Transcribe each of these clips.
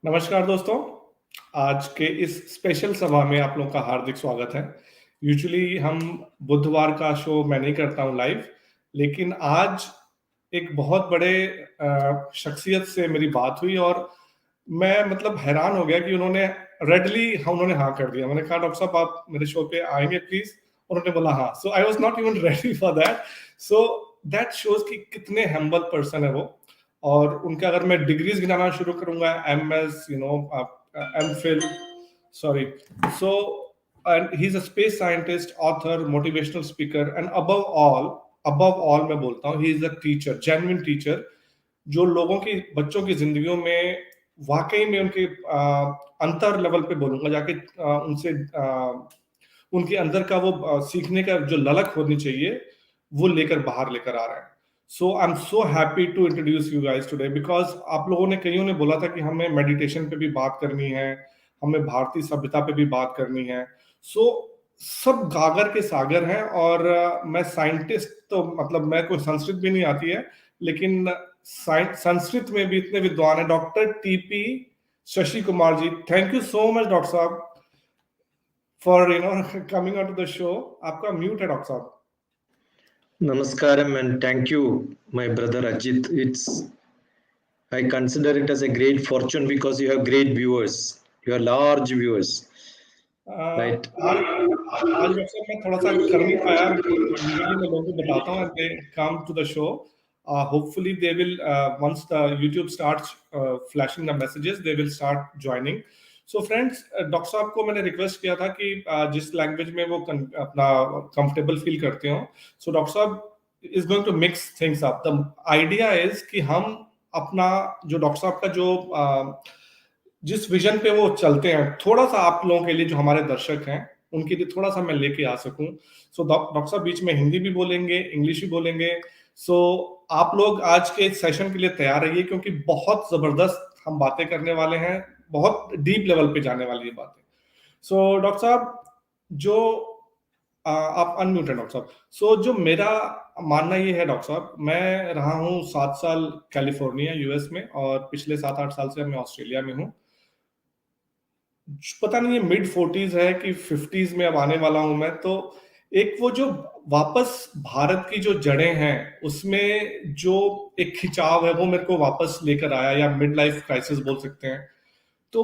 नमस्कार दोस्तों, आज के इस स्पेशल सभा में आप लोगों का हार्दिक स्वागत है। यूजुअली हम बुधवार का शो मैं नहीं करता हूं लाइव, लेकिन आज एक बहुत बड़े शख्सियत से मेरी बात हुई और मैं मतलब हैरान हो गया कि उन्होंने हाँ कर दिया। मैंने कहा डॉक्टर साहब आप मेरे शो पे आएंगे प्लीज। उन्होंने बोला हाँ। So I was not even ready for that. So that shows कि कितने हम्बल पर्सन है वो। और उनके अगर मैं डिग्रीज गिनाना शुरू करूंगा, MS, MPhil, sorry, so and he is a space scientist, author, motivational speaker and above all मैं बोलता हूँ he is a teacher, genuine teacher, जो लोगों की, बच्चों की जिंदगियों में वाकई में उनके अंतर लेवल पे बोलूंगा जाके उनसे उनके अंदर का वो सीखने का जो ललक होनी चाहिए वो बाहर लेकर आ रहे हैं। So I am so happy to introduce you guys today, because आप लोगों ने, कईयों ने बोला था कि हमें मेडिटेशन पे भी बात करनी है, हमें भारतीय सभ्यता पे भी बात करनी है। सो सब गागर के सागर हैं। और मैं साइंटिस्ट तो मतलब मैं कोई संस्कृत भी नहीं आती है, लेकिन संस्कृत में भी इतने विद्वान है। Doctor TP Shashi Kumar ji, thank you so much doctor साहब for coming on to the show. आपका म्यूट है डॉक्टर साहब। Namaskaram and thank you, my brother Ajeet. I consider it as a great fortune because you have great viewers. You have large viewers, right? आज वैसे मैं थोड़ा सा कर नहीं पाया। यूजुअली मैं लोगों को बताता हूँ, they come to the show. Hopefully they will, once the YouTube starts flashing the messages, they will start joining. So friends, doctor साहब को मैंने रिक्वेस्ट किया था कि जिस लैंग्वेज में वो अपना कंफर्टेबल फील करते हो। सो डॉक्टर साहब is going to mix things up. The idea is कि हम अपना जो डॉक्टर साहब का जो जिस विजन पे वो चलते हैं, थोड़ा सा आप लोगों के लिए, जो हमारे दर्शक हैं, उनके लिए थोड़ा सा मैं लेके आ सकूं। सो डॉक्टर साहब बीच में हिंदी भी बोलेंगे, इंग्लिश भी बोलेंगे। सो आप लोग आज के सेशन के लिए तैयार रहिए, क्योंकि बहुत जबरदस्त हम बातें करने वाले हैं, बहुत डीप लेवल पे जाने वाली ये बातें। सो डॉक्टर साहब, जो आप अनम्यूट है डॉक्टर साहब। सो जो मेरा मानना ये है डॉक्टर साहब, मैं रहा हूँ 7 साल कैलिफोर्निया यूएस में, और पिछले 7-8 साल से मैं ऑस्ट्रेलिया में हूँ। पता नहीं ये मिड 40s है कि 50s में अब आने वाला हूं मैं। तो एक वो जो वापस भारत की जो जड़ें हैं, उसमें जो एक खिंचाव है, वो मेरे को वापस लेकर आया, या मिड लाइफ क्राइसिस बोल सकते हैं। तो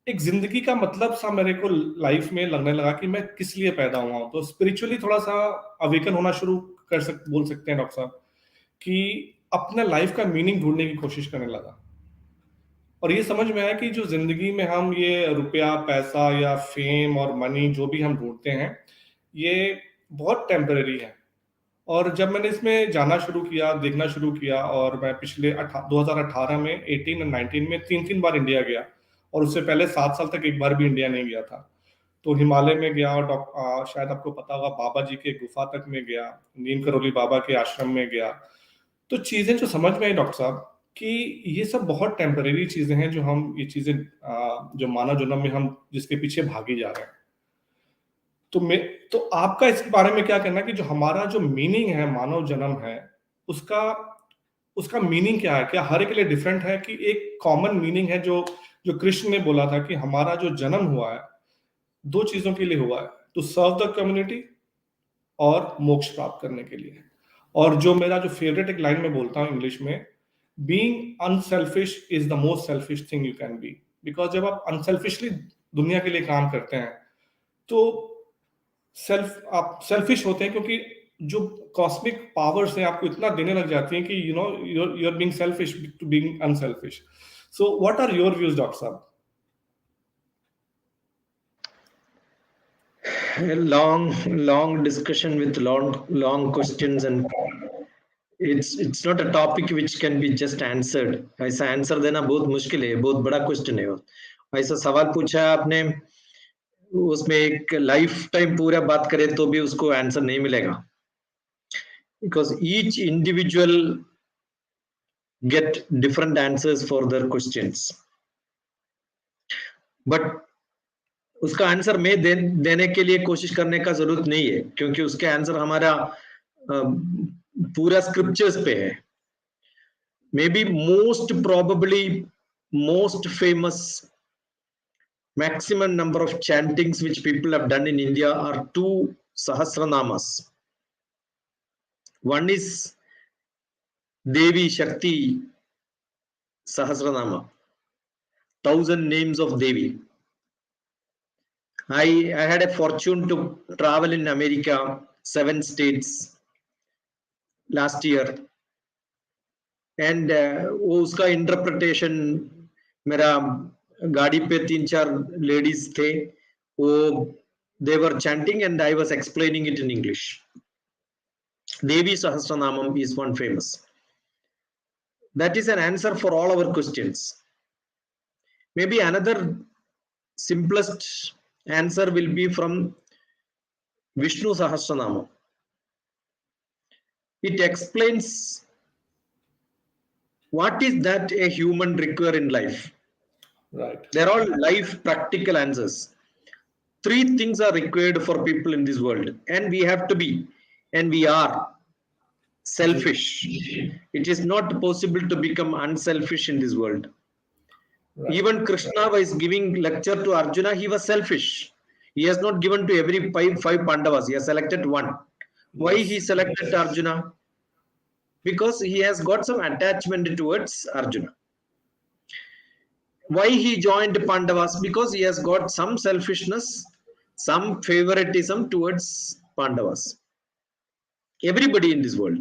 एक जिंदगी का मतलब सा मेरे को लाइफ में लगने लगा कि मैं किस लिए पैदा हुआ हूं। तो स्पिरिचुअली थोड़ा सा अवेकन होना शुरू बोल सकते हैं डॉक्टर साहब, कि अपने लाइफ का मीनिंग ढूंढने की कोशिश करने लगा। और ये समझ में आया कि जो जिंदगी में हम ये रुपया, पैसा या फेम और मनी जो भी हम ढूंढते हैं, ये बहुत टेम्परेरी है। और जब मैंने इसमें जाना शुरू किया, देखना शुरू किया, और मैं पिछले 2018 में, 18 और 19 में 3-3 बार इंडिया गया, और उससे पहले 7 साल तक एक बार भी इंडिया नहीं गया था। तो हिमालय में गया, और शायद आपको पता होगा बाबा जी के गुफा तक में गया, नीम करोली बाबा के आश्रम में गया। तो चीजें जो समझ में आई डॉक्टर साहब, कि ये सब बहुत टेम्परेरी चीजें हैं, जो हम ये चीजें जो मानव जन्म में हम जिसके पीछे भागे जा रहे हैं। तो आपका इसके बारे में क्या कहना है कि जो हमारा जो मीनिंग है, मानव जन्म है, उसका उसका मीनिंग क्या है? क्या हर एक के लिए डिफरेंट है, कि एक कॉमन मीनिंग है जो जो कृष्ण ने बोला था कि हमारा जो जन्म हुआ है, 2 चीजों के लिए हुआ है, टू सर्व द कम्युनिटी और मोक्ष प्राप्त करने के लिए। और जो मेरा जो फेवरेट एक लाइन में बोलता हूँ इंग्लिश में, being unselfish is the most selfish thing you can be. Because जब आप अनसेल्फिशली दुनिया के लिए काम करते हैं, तो आप सेल्फिश होते हैं, क्योंकि जो कॉस्मिक पावर्स हैं आपको इतना देने लग जाती हैं कि you are being selfish to being unselfish. So what are your views doctor साहब? A long discussion with long questions, and it's not a topic which can be just answered. ऐसा आंसर देना बहुत मुश्किल है, बहुत बड़ा क्वेश्चन है। ऐसा सवाल पूछा है आपने, उसमें एक लाइफ टाइम पूरा बात करें तो भी उसको आंसर नहीं मिलेगा, because each individual get different answers for their questions. But उसका आंसर मैं देने के लिए कोशिश करने का जरूरत नहीं है, क्योंकि उसके आंसर हमारा पूरा स्क्रिप्चर्स पे है। May be most probably most famous maximum number of chantings which people have done in India are 2 Sahasranamas. One is Devi Shakti Sahasranama, 1000 names of Devi. I had a fortune to travel in America, 7 states last year, and उसका interpretation मेरा गाड़ी पे 3-4 ladies थे, वो they were chanting and I was explaining it in English. Devi Sahasranamam is one famous. That is an answer for all our questions. Maybe another simplest answer will be from Vishnu Sahasranama. It explains what is that a human require in life. Right. They're all life practical answers. 3 things are required for people in this world, and we have to be, and we are selfish. It is not possible to become unselfish in this world. Right. Even Krishna was giving lecture to Arjuna, he was selfish. He has not given to every five Pandavas. He has selected one. Why he selected Arjuna? Because he has got some attachment towards Arjuna. Why he joined Pandavas? Because he has got some selfishness, some favoritism towards Pandavas. Everybody in this world.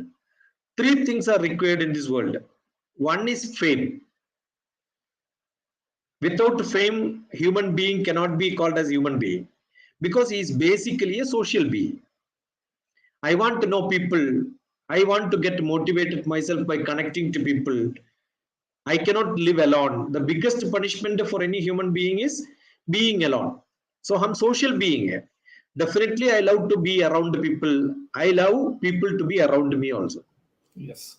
3 things are required in this world. One is fame. Without fame, human being cannot be called as human being, because he is basically a social being. I want to know people. I want to get motivated myself by connecting to people. I cannot live alone. The biggest punishment for any human being is being alone. So I'm social being. Definitely I love to be around people. I love people to be around me also. Yes.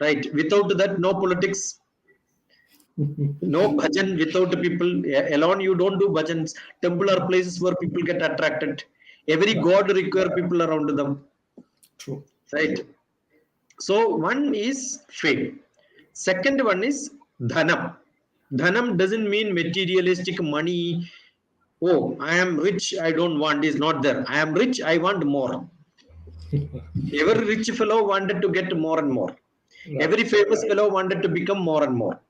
Right. Without that, no politics. No bhajan. Without people alone, you don't do bhajans. Temple are places where people get attracted. Every god require people around them. True. Right. So one is fame. Second one is dhanam. Dhanam doesn't mean materialistic money. Oh, I am rich, I don't want, is not there. I am rich, I want more. Every rich fellow wanted to get more and more. Right. Every famous fellow wanted to become more and more.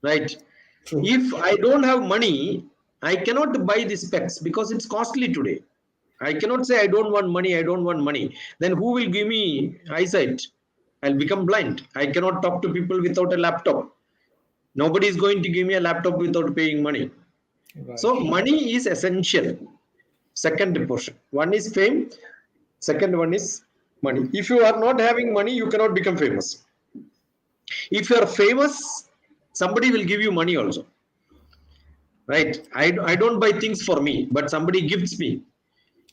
Right. True. If I don't have money, I cannot buy the specs because it's costly today. I cannot say I don't want money, I don't want money. Then who will give me eyesight? I'll become blind. I cannot talk to people without a laptop. Nobody is going to give me a laptop without paying money. Right. So money is essential. Second portion. One is fame. Second one is money. If you are not having money, you cannot become famous. If you are famous, somebody will give you money also. Right? I don't buy things for me, but somebody gifts me.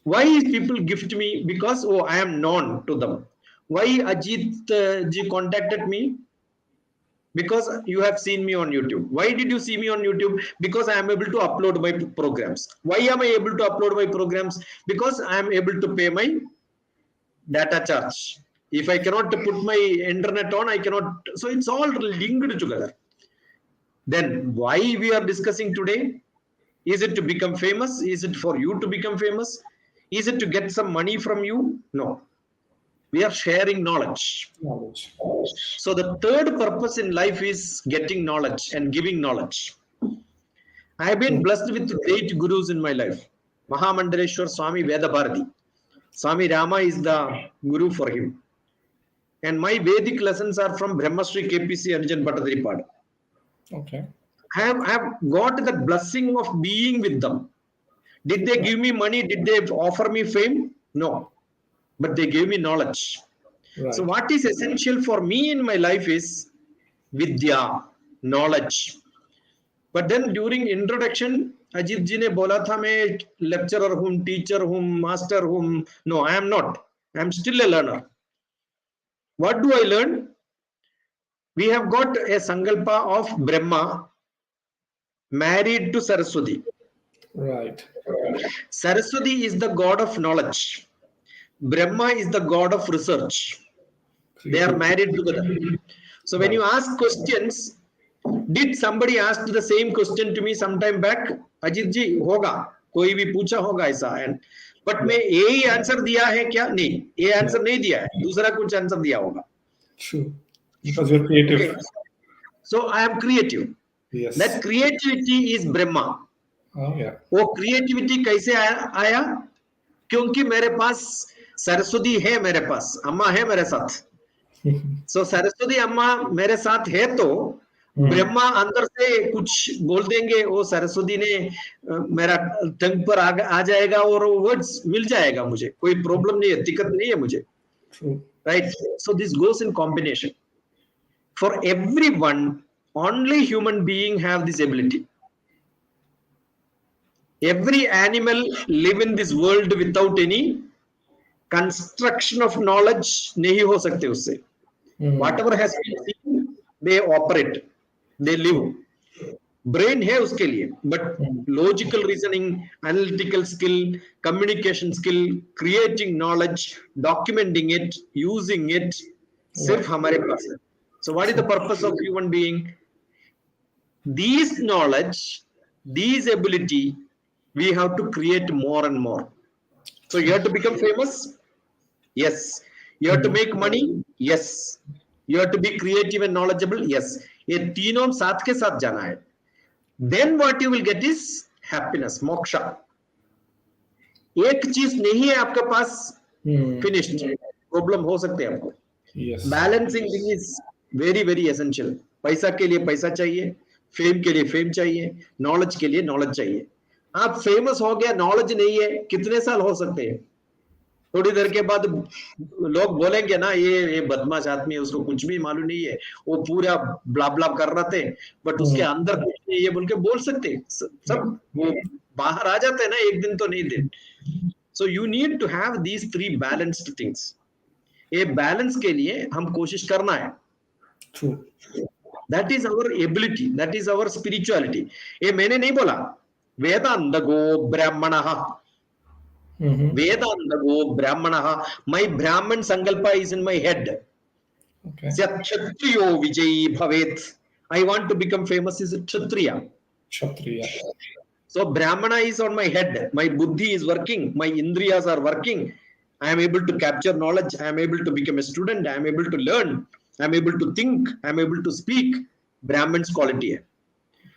Why people gift me? Because I am known to them. Why Ajeet ji contacted me? Because you have seen me on YouTube. Why did you see me on YouTube? Because I am able to upload my programs. Why am I able to upload my programs? Because I am able to pay my data charge. If I cannot put my internet on, I cannot. So it's all linked together. Then why we are discussing today? Is it to become famous? Is it for you to become famous? Is it to get some money from you? No. We are sharing knowledge. So the third purpose in life is getting knowledge and giving knowledge. I have been blessed with great gurus in my life. Mahamandaleshwar Swami Veda Bharati. Swami Rama is the guru for him. And my Vedic lessons are from Brahmasri KPC Anjan Bhattadripad. Okay. I have got the blessing of being with them. Did they give me money? Did they offer me fame? No. But they gave me knowledge. Right. So what is essential for me in my life is Vidya, knowledge. But then during introduction, Ajeet ji ne bola tha main lecturer hum, teacher hum, master hum. No, I am not. I am still a learner. What do I learn? We have got a Sankalpa of Brahma married to Saraswati. Right. Saraswati is the god of knowledge. Brahma is the god of research. They are married together. So when you ask questions, Did somebody ask the same question to me sometime back? Ajit जी होगा, कोई भी पूछा होगा ऐसा, but मैं ए ही answer दिया है क्या? नहीं, ये आंसर नहीं दिया है, दूसरा कुछ आंसर दिया होगा. True. Because you're creative. Okay. So I am creative. Yes. That creativity is Brahma. Oh yeah. वो creativity कैसे आया? क्योंकि मेरे पास सरस्वती है, मेरे पास अम्मा है मेरे साथ. So सरस्वती अम्मा मेरे साथ है तो ब्रह्मा अंदर से कुछ बोल देंगे, वो सरस्वती ने मेरा टंग पर आ जाएगा और वर्ड्स मिल जाएगा मुझे, कोई प्रॉब्लम नहीं है, दिक्कत नहीं है मुझे. Right? So this goes in combination. For everyone, only human being have this ability. Every animal live in this world without any construction of knowledge. नहीं हो सकते उससे. Whatever has been seen, they operate, they live. Brain है उसके लिए, but logical reasoning, analytical skill, communication skill, creating knowledge, documenting it, using it, सिर्फ हमारे पास है. So what is the purpose of human being? These knowledge, these ability, we have to create more and more. So you have to become famous? Yes. You have to make money? Yes. You have to be creative and knowledgeable? Yes. ये तीनों साथ के साथ जाना है. Then what you will get is happiness, moksha. एक चीज नहीं है आपके पास, finished. Problem हो सकते हैं आपको. Yes. Balancing thing is very very essential. पैसा के लिए पैसा चाहिए, फेम के लिए फेम चाहिए, नॉलेज के लिए नॉलेज चाहिए. आप फेमस हो गया, नॉलेज नहीं है, कितने साल हो सकते हैं? थोड़ी देर के बाद लोग बोलेंगे ना, ये बदमाश आदमी है, उसको कुछ भी मालूम नहीं है, वो पूरा ब्ला ब्ला कर रहे थे, बट उसके अंदर कुछ नहीं है बोल के बोल सकते. सब वो बाहर आ जाते हैं ना, एक दिन तो नहीं दिन. So you need to have these 3 balanced things. ये बैलेंस के लिए हम कोशिश करना है. That is our ability, that is our spirituality. ये मैंने नहीं बोला. वेदांतगो ब्राह्मणः, वेदांतगो ब्राह्मणः. My Brahman sankalpa is in my head. Okay. Kshatriyo vijayi bhavet. I want to become famous as a kshatriya. Kshatriya. So Brahmana is on my head. My buddhi is working. My indriyas are working. I am able to capture knowledge. I am able to become a student. I am able to learn. I am able to think. I am able to speak. Brahman's quality hai.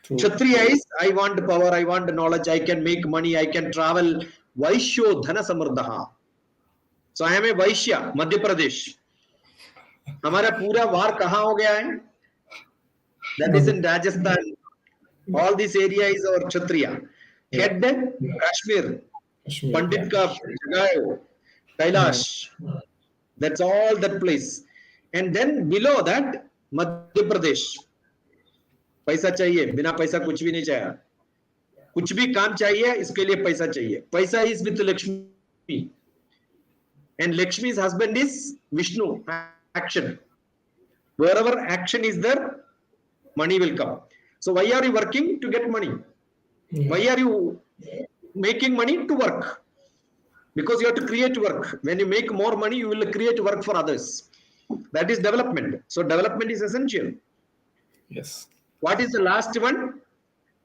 Kshatriya is I want power. I want knowledge. I can make money. I can travel. Vaishyo dhana samardha. So I am a Vaishya, Madhya Pradesh. हमारा पूरा वार कहाँ हो गया है? That is in Rajasthan. All this area is our Kshatriya. Head Kashmir. Pandit का जगह है वो. Kailash. That's all that place. And then below that Madhya Pradesh. पैसा चाहिए, बिना पैसा कुछ भी नहीं चाहिए. कुछ भी काम चाहिए, इसके लिए पैसा चाहिए. पैसा is with Lakshmi. And Lakshmi's husband is Vishnu. Action. Wherever action is there, money will come. So why are you working? To get money. Why are you making money? To work. Because you have to create work. When you make more money, you will create work for others. That is development. So development is essential. Yes. What is the last one?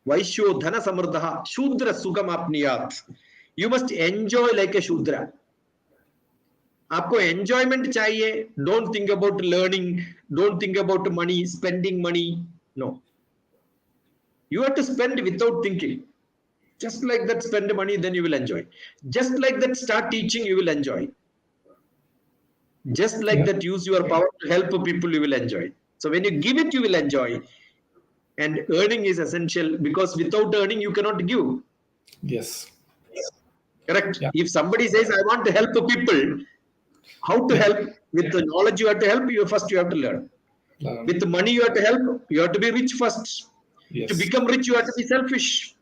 Vaishyo dhana samardha shudra sugam apniyat. You must enjoy like a shudra. आपको enjoyment चाहिए. Don't think about learning, don't think about money, spending money. No, you have to spend without thinking. Just like that, spend money, then you will enjoy. Just like that, start teaching, you will enjoy. Just like that, use your power to help people, you will enjoy. So when you give it, you will enjoy. And earning is essential, because without earning, you cannot give. Yes. Correct? Yeah. If somebody says, I want to help people, how to help? With the knowledge you have to help, first you have to learn. With the money you have to help, you have to be rich first. Yes. To become rich, you have to be selfish.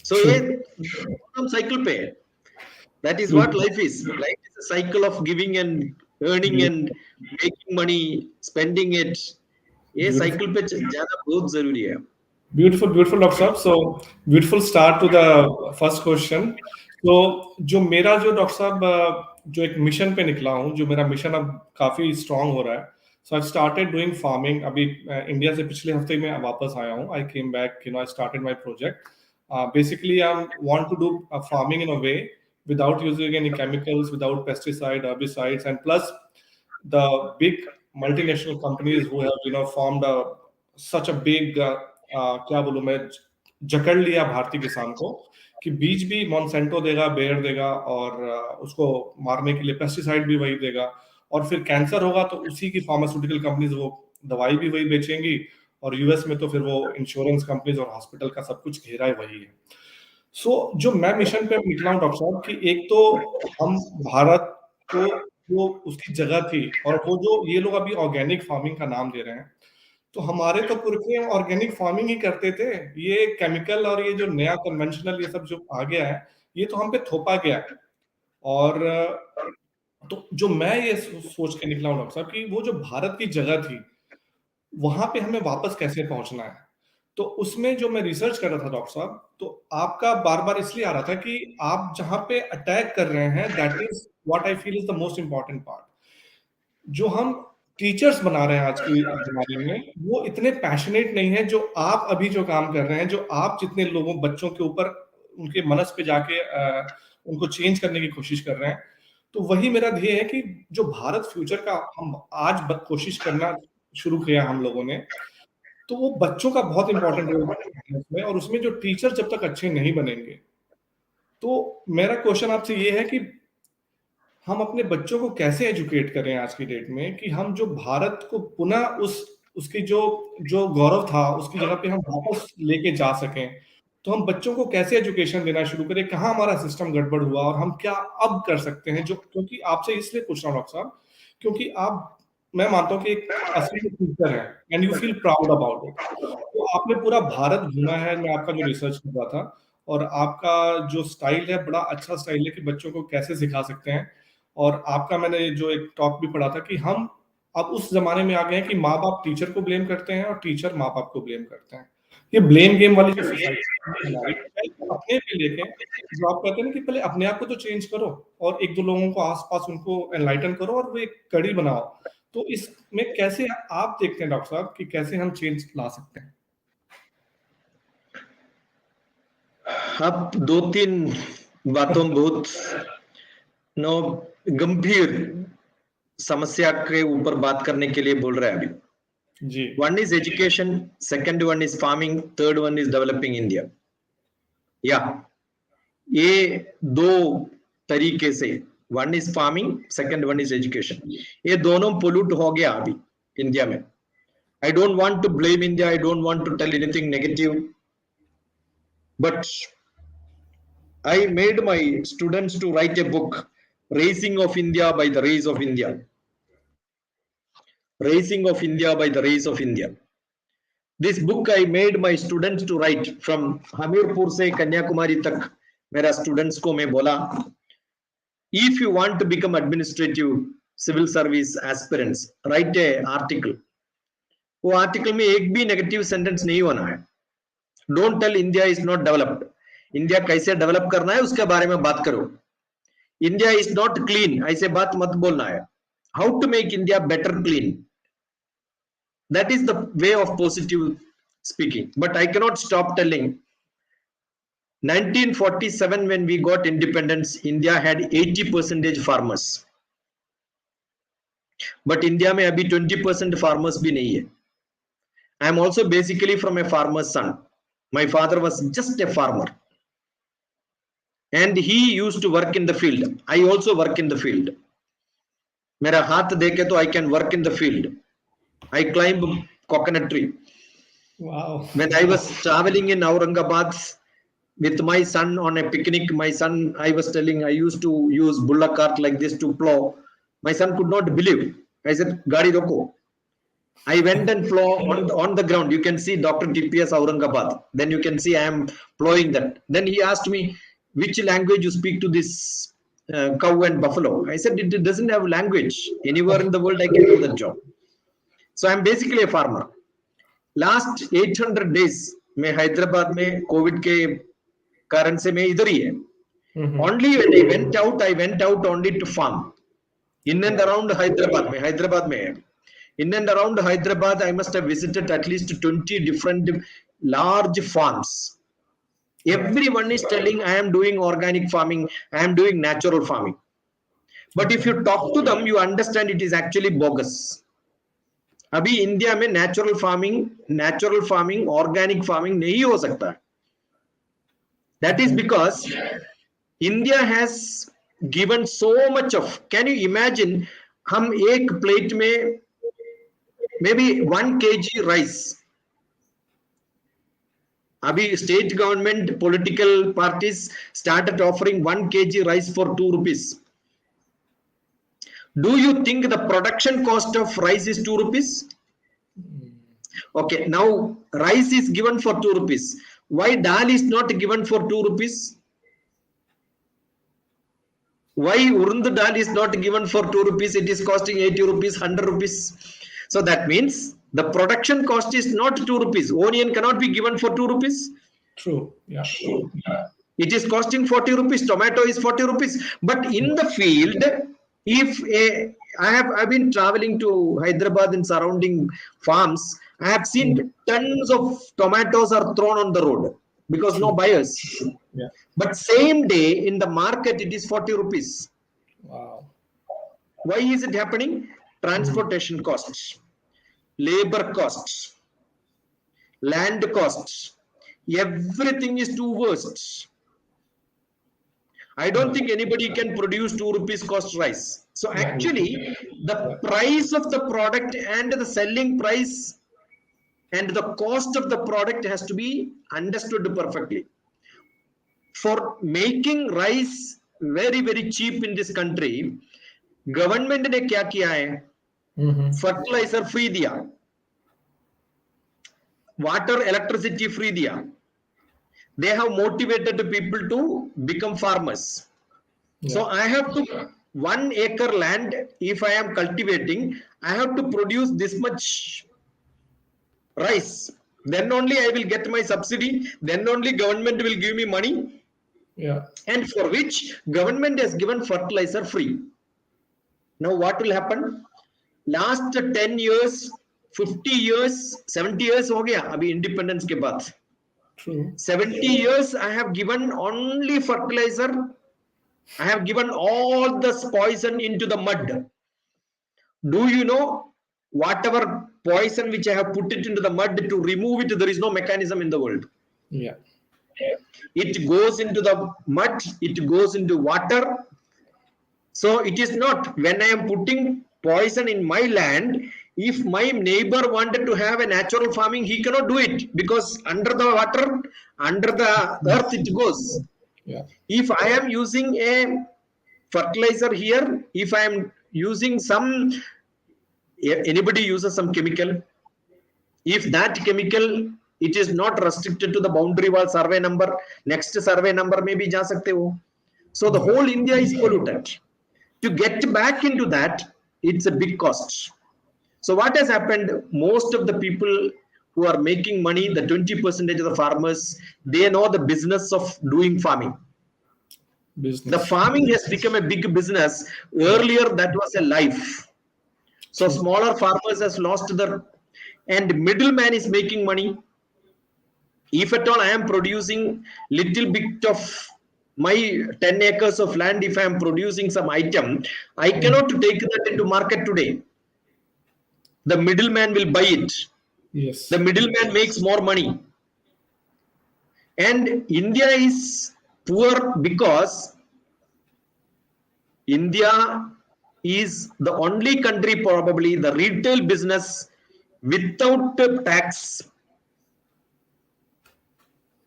So cycle pay. That is what life is. Life is a cycle of giving and earning and making money, spending it. ये cycle पे जाना बहुत जरूरी है. Beautiful, Dr. Saab. So beautiful start to the first question. तो जो मेरा जो डॉक्टर साहब जो एक मिशन पे निकला हूँ, जो मेरा मिशन अब काफी स्ट्रांग हो रहा है, So I've started doing farming. अभी इंडिया से पिछले हफ्ते में वापस आया हूँ. I came back, I started my project. Basically, I want to do farming in a way without using any chemicals, without pesticide, herbicides, and plus the big multinational companies who have formed such a big क्या बोलूं मैं, जकड़ लिया भारतीय किसान को कि बीज भी मॉन्सेंटो देगा, बेयर देगा, और उसको मारने के लिए पेस्टिसाइड भी वही देगा, और फिर कैंसर होगा तो उसी की फार्मास्यूटिकल कंपनीज वो दवाई भी वही बेचेंगी, और यूएस में तो फिर वो इंश्योरेंस कंपनीज और हॉस्पिटल का सब कुछ घेरा है वही है. सो जो मैं मिशन पे निकला हूँ डॉक्टर साहब, कि एक तो हम भारत को वो उसकी जगह थी, और वो जो ये लोग अभी ऑर्गेनिक फार्मिंग का नाम दे रहे हैं, तो हमारे तो पुरखे ऑर्गेनिक फार्मिंग ही करते थे. ये केमिकल और ये जो नया कन्वेंशनल ये सब जो आ गया है, ये तो हम पे थोपा गया है. और तो जो मैं ये सोच के निकला हूँ डॉक्टर साहब, कि वो जो भारत की जगह थी, वहां पे हमें वापस कैसे पहुंचना है. तो उसमें जो मैं रिसर्च कर रहा था डॉक्टर साहब, तो आपका बार बार इसलिए आ रहा था कि आप जहां पे अटैक कर रहे हैं, that is what I feel is the most important part. जो हम टीचर्स बना रहे हैं आज की जमाने में, वो इतने पैशनेट नहीं है जो आप अभी जो काम कर रहे हैं, जो आप जितने लोगों बच्चों के ऊपर उनके मनस पे जाके उनको चेंज करने की कोशिश कर रहे हैं. तो वही मेरा ध्येय है कि जो भारत फ्यूचर का हम आज कोशिश करना शुरू किया हम लोगों ने, तो वो बच्चों का बहुत इंपॉर्टेंट रोल है उसमें, और उसमें जो टीचर जब तक अच्छे नहीं बनेंगे, तो मेरा क्वेश्चन आपसे ये है कि हम अपने बच्चों को कैसे एजुकेट करें आज की डेट में, कि हम जो भारत को पुनः उसकी जो जो गौरव था उसकी जगह पे हम वापस लेके जा सकें. तो हम बच्चों को कैसे एजुकेशन देना शुरू करें, कहाँ हमारा सिस्टम गड़बड़ हुआ, और हम क्या अब कर सकते हैं. जो क्योंकि आपसे इसलिए पूछ रहा हूँ डॉक्टर साहब, क्योंकि आप, मैं मानता हूँ कि एक असली टीचर है and you feel proud about it. तो आपने पूरा भारत घूमा है, मैं आपका जो रिसर्च कर रहा था, और आपका जो स्टाइल है बड़ा अच्छा स्टाइल है कि बच्चों को कैसे सिखा सकते हैं. और आपका मैंने जो एक टॉक भी पढ़ा था कि हम अब उस जमाने में आ गए हैं कि माँ बाप टीचर को ब्लेम करते हैं और टीचर माँ बाप को ब्लेम करते हैं. ये ब्लेम गेम वाली जो सोसाइटी हमारी, अपने पे लेके, जो आप कहते हैं ना कि पहले अपने आप को तो चेंज करो, और एक दो लोगों को आसपास उनको एनलाइटन करो, और वो एक कड़ी बनाओ. तो इसमें कैसे आप देखते हैं डॉक्टर साहब कि कैसे हम चेंज ला सकते हैं? आप दो तीन बातों बहुत नो गंभीर समस्या के ऊपर बात करने के लिए बोल रहे हैं अभी जी. One is education, second one is farming, third one is developing India. या ये दो तरीके से, one is farming, second one is education, ये दोनों पोल्यूट हो गया अभी इंडिया में. I don't want to blame India, I don't want to tell anything negative, but I made my students to write a book, Raising of India by the Rays of India. Raising of India by the Rays of India. This book I made my students to write from Hamirpur से कन्याकुमारी तक. मेरा students को मैं बोला, if you want to become administrative civil service aspirants, write a article. वो article में एक भी नेगेटिव सेंटेंस नहीं होना है. Don't tell India is not developed. India कैसे डेवलप करना है उसके बारे में बात करो. इंडिया इज नॉट क्लीन, ऐसे बात मत बोलना है. How to make India better clean, that is the way of positive speaking. But I cannot stop telling 1947 when we got independence, India had 80% farmers. But India में अभी 20% farmers भी नहीं है. I am also basically from a farmer's son. My father was just a farmer. And he used to work in the field. I also work in the field. मेरा हाथ देखे तो I can work in the field. I climb coconut tree. Wow. When I was traveling in Aurangabad with my son on a picnic, my son, I was telling, I used to use bullock cart like this to plow. My son could not believe. I said, "Gaadi roko." I went and plow on the ground. You can see Dr TPS Aurangabad. Then you can see I am plowing that. Then he asked me, which language you speak to this cow and buffalo? I said, it doesn't have language. Anywhere in the world I can do that job. So I'm basically a farmer. Last 800 days मैं हैदराबाद में Covid के कारण से मैं इधर ही है. Only when I went out only to farm in and around Hyderabad में है. In and around Hyderabad, I must have visited at least 20 different large farms. Everyone is telling, I am doing organic farming, I am doing natural farming. But if you talk to them, you understand it is actually bogus. अभी India में natural farming, organic farming नहीं हो सकता. That is because India has given so much of. Can you imagine? हम एक plate में maybe 1 kg rice. Abhi state government political parties started offering 1 kg rice for 2 rupees. Do you think the production cost of rice is 2 rupees? Okay, now rice is given for 2 rupees. Why dal is not given for 2 rupees? Why urundu dal is not given for 2 rupees? It is costing 80 rupees, 100 rupees. So that means the production cost is not 2 rupees. Onion cannot be given for 2 rupees. True. Yeah. It is costing 40 rupees. Tomato is 40 rupees. But in the field, if I've been traveling to Hyderabad and surrounding farms, I have seen tons of tomatoes are thrown on the road because no buyers. Yeah. But same day in the market, it is 40 rupees. Wow. Why is it happening? Transportation costs, labor costs, land costs, everything is too worst. I don't think anybody can produce 2 rupees cost rice. So actually, the price of the product and the selling price and the cost of the product has to be understood perfectly. For making rice very, very cheap in this country, government ने क्या किया है? Fertilizer free दिया, water, electricity free दिया. They have motivated people to become farmers. Yeah. So I have to 1 acre land. If I am cultivating, I have to produce this much rice. Then only I will get my subsidy. Then only government will give me money. Yeah. And for which government has given fertilizer free. Now what will happen? Last 10 years, 50 years, 70 years हो गया अभी independence के बाद. True. 70 years I have given only fertilizer. I have given all this poison into the mud. Do you know, whatever poison which I have put it into the mud, to remove it, there is no mechanism in the world. Yeah. It goes into the mud, it goes into water. So it is not, when I am putting poison in my land, if my neighbor wanted to have a natural farming, he cannot do it because under the water, under the earth it goes. Yeah. If I am using a fertilizer here, if I am using some, anybody uses some chemical, if that chemical, it is not restricted to the boundary wall survey number, next survey number may be ja sakte ho. So the whole India is polluted. To get back into that, it's a big cost. So what has happened, most of the people who are making money, the 20% of the farmers, they know the business of doing farming. Business. The farming has become a big business. Earlier, that was a life. So smaller farmers has lost their, and middleman is making money. If at all I am producing little bit of my 10 acres of land, if I am producing some item, I cannot take that into market today. The middleman will buy it. Yes. The middleman makes more money. And India is poor because India is the only country, probably the retail business without tax.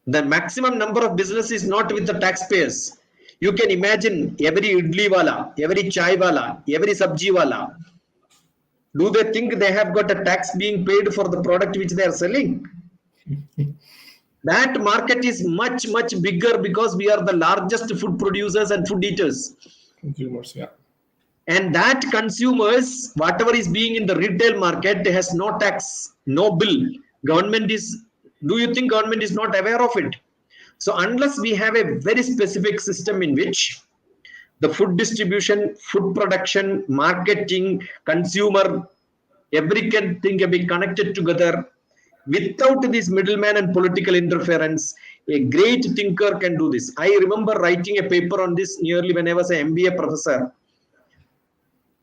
The maximum number of business is not with the taxpayers. You can imagine every idli wala, every chai wala, every sabji wala. Do they think they have got a tax being paid for the product which they are selling? That market is much, much bigger because we are the largest food producers and food eaters. Consumers, yeah. And that consumers, whatever is being in the retail market, has no tax, no bill. Government is, do you think government is not aware of it? So unless we have a very specific system in which the food distribution, food production, marketing, consumer Everything can be connected together without this middleman and political interference. A great thinker can do this. I remember writing a paper on this nearly when I was an MBA professor.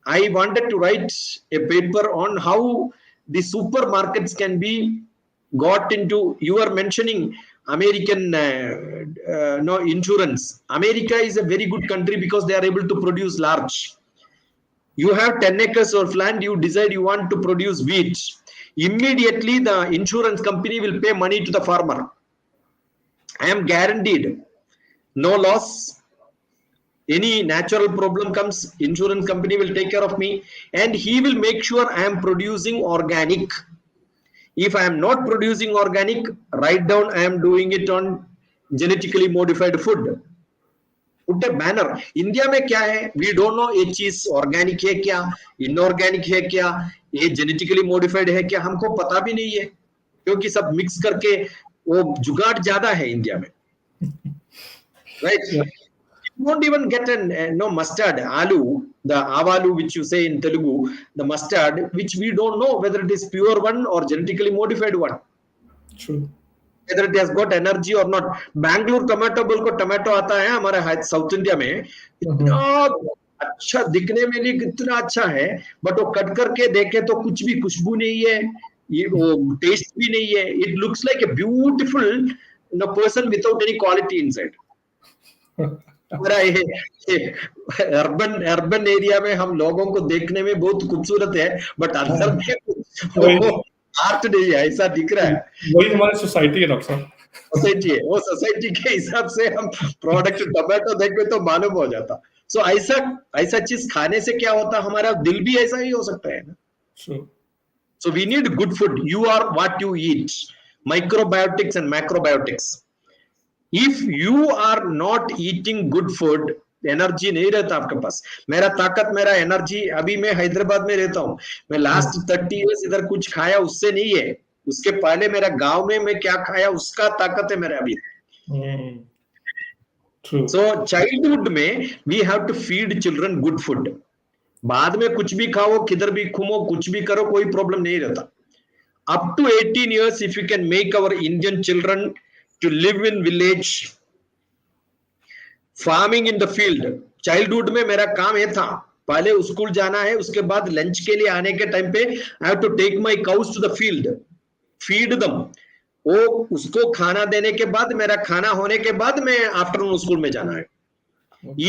I wanted to write a paper on how the supermarkets can be got into. You are mentioning American no insurance. America is a very good country because they are able to produce large. You have 10 acres of land, you decide you want to produce wheat. Immediately the insurance company will pay money to the farmer. I am guaranteed no loss. Any natural problem comes, insurance company will take care of me, and he will make sure I am producing organic. If I am not producing organic, write down I am doing it on genetically modified food. Put a banner. India में क्या है? We don't know ये चीज organic है क्या, inorganic है क्या, ये जेनेटिकली मॉडिफाइड है क्या, हमको पता भी नहीं है, क्योंकि सब मिक्स करके वो जुगाड़ ज्यादा है इंडिया में, right? Yeah. You won't even get no mustard, aloo, the avalu which you say in Telugu, the mustard which we don't know whether it is pure one or genetically modified one. True. Whether it has got energy or not. Bangalore tomato बोल को tomato आता है हमारे south India में, इतना अच्छा दिखने में लिए कितना अच्छा है, बट वो कट करके देखे तो कुछ भी खुशबू नहीं है, ये वो टेस्ट भी नहीं है. It looks like a beautiful person without any quality inside. हमारा ये अर्बन एरिया में हम लोगों को देखने में बहुत खूबसूरत है, बट अंदर में आर्ट नहीं है, ऐसा दिख रहा है. वही हमारी सोसाइटी है डॉक्टर साहब. सोसाइटी है, वो सोसाइटी के हिसाब से हम प्रोडक्ट टमाटो देखे तो मालूम हो जाता. सो ऐसा चीज खाने से क्या होता, हमारा दिल भी ऐसा ही हो सकता है ना. So we need good food. You are what you eat. Microbiotics and macrobiotics. If you are not eating good food, energy नहीं रहता आपके पास. मेरा ताकत, मेरा एनर्जी, अभी मैं हैदराबाद में रहता हूँ, मैं लास्ट 30 इयर्स इधर कुछ खाया उससे नहीं है, उसके पहले मेरा गांव में मैं क्या खाया उसका ताकत है मेरा अभी. सो चाइल्डहुड में we have to feed children good food. बाद में कुछ भी खाओ, किधर भी घूमो, कुछ भी करो, कोई प्रॉब्लम नहीं रहता. Up to 18 years if you can make our Indian children to live in village, farming in the field. Childhood में मेरा काम ये था, पहले स्कूल जाना है, उसके बाद लंच के लिए आने के टाइम पे I have to take my cows to the field, feed them. वो उसको खाना देने के बाद, मेरा खाना होने के बाद मैं आफ्टरनून स्कूल में जाना है.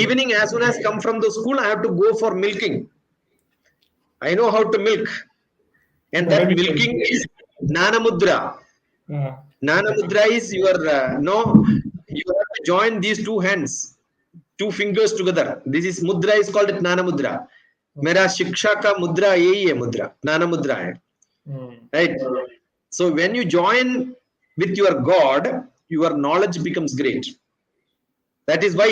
Evening as soon as come from the school I have to go for milking. I know how to milk, and that milking is Nana Mudra. Nana Mudra is your you have to join these two hands, two fingers together. This is mudra is called Nana Mudra. मेरा शिक्षा का मुद्रा यही है, मुद्रा नाना मुद्रा है, right? So when you join with your God, your knowledge becomes great. That is why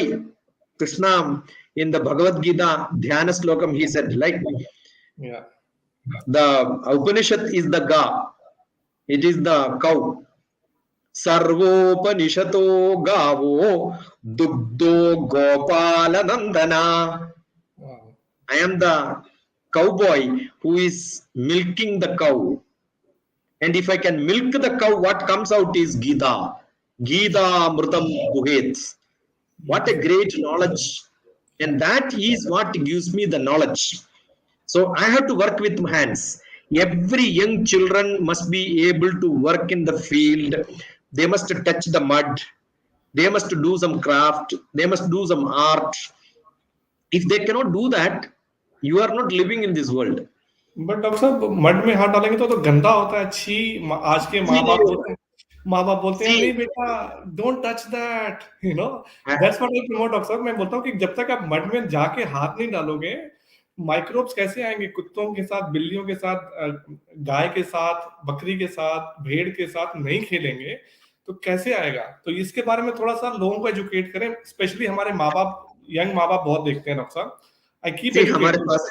Krishna in the Bhagavad Gita Dhyana Slokam he said, like, the Upanishad is the Ga, it is the cow. सर्वोपनिषतो गावो दुग्धो गोपाल नंदना. I am the cowboy who is milking the cow, and if I can milk the cow, what comes out is Gita. Gita Amrutam Buhet. What a great knowledge, and that is what gives me the knowledge. So I have to work with my hands. Every young children must be able to work in the field. They must touch the mud. They must do some craft. They must do some art. If they cannot do that, you are not living in this world. But doctor साहब mud में हाथ डालेंगे तो गंदा होता है, अच्छी. आज के माँ बाप बोलते हैं नहीं बेटा, don't touch that, you know. That's what I promote doctor साहब. मैं बोलता हूँ कि जब तक आप मड में जाके हाथ नहीं डालोगे, माइक्रोब्स कैसे आएंगे? कुत्तों के साथ, बिल्लियों के साथ, गाय के साथ, बकरी के साथ, भेड़ के साथ नहीं खेलेंगे तो कैसे आएगा? तो इसके बारे में थोड़ा सा लोगों को एजुकेट करें, स्पेशली हमारे माँ बाप, यंग माँ बाप बहुत देखते हैं डॉक्टर साहब. आई कीप हमारे पास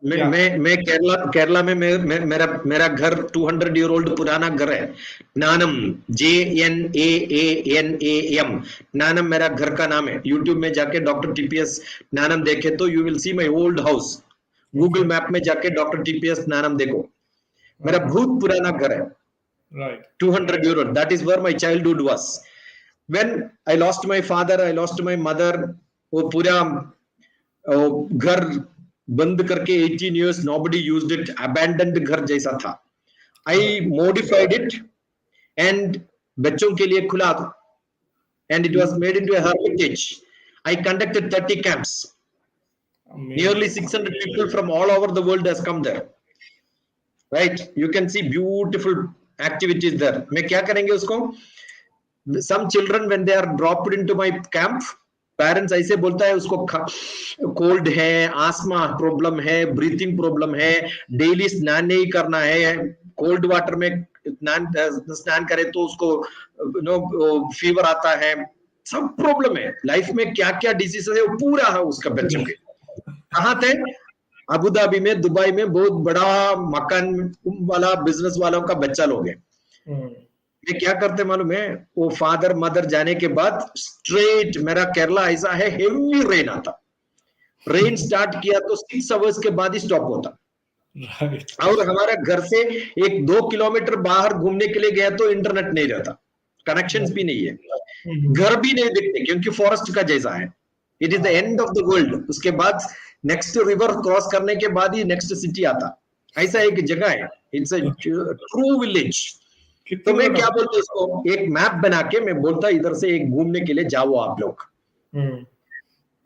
मैं केरला में मेरा घर 200 ईयर ओल्ड पुराना घर है. नानम, JNAANAM, नानम मेरा घर का नाम है. यूट्यूब में जाके डॉक्टर TPS नानम देखे तो you will see my old house. Google map में जाके डॉक्टर TPS नानम देखो. मेरा बहुत पुराना घर है, right, 200 euro. That is where my childhood was. When I lost my father, I lost my mother, वो पूरा घर बंद करके 18 years nobody used it, abandoned घर जैसा था. I modified it and बच्चों के लिए खुला, and it was made into a hermitage. I conducted 30 camps. amazing. Nearly 600 people from all over the world has come there. Right? You can see beautiful activities there. मैं क्या करेंगे उसको? Some children when they are dropped into my camp, parents ऐसे बोलता है उसको cold है, आस्मा problem है, ब्रीथिंग प्रॉब्लम है, डेली स्नान नहीं करना है, कोल्ड वाटर में स्नान करे तो उसको फीवर आता है, सब प्रॉब्लम है लाइफ में, क्या क्या डिजीज है वो पूरा है उसका बच्चों के. कहाँ थे? अबू धाबी में, दुबई में बहुत बड़ा मकान वाला बिजनेस वालों का बच्चा लोग है. ये क्या करते मालूम है? वो फादर मदर जाने के बाद स्ट्रेट, मेरा केरला ऐसा है हेवी रेन आता, रेन स्टार्ट किया तो 6 आवर्स के बाद ही स्टॉप होता. Right. और हमारे घर से 1-2 किलोमीटर बाहर घूमने के लिए गया तो इंटरनेट नहीं रहता, कनेक्शंस भी नहीं है, घर भी नहीं दिखते क्योंकि फॉरेस्ट का जैसा है. It is the end of the world. उसके बाद नेक्स्ट रिवर क्रॉस करने के बाद ही नेक्स्ट सिटी आता, ऐसा एक जगह है. It's a true village. तो मैं क्या बोलता इसको, एक मैप बना के मैं बोलता इधर से एक घूमने के लिए जाओ आप लोग.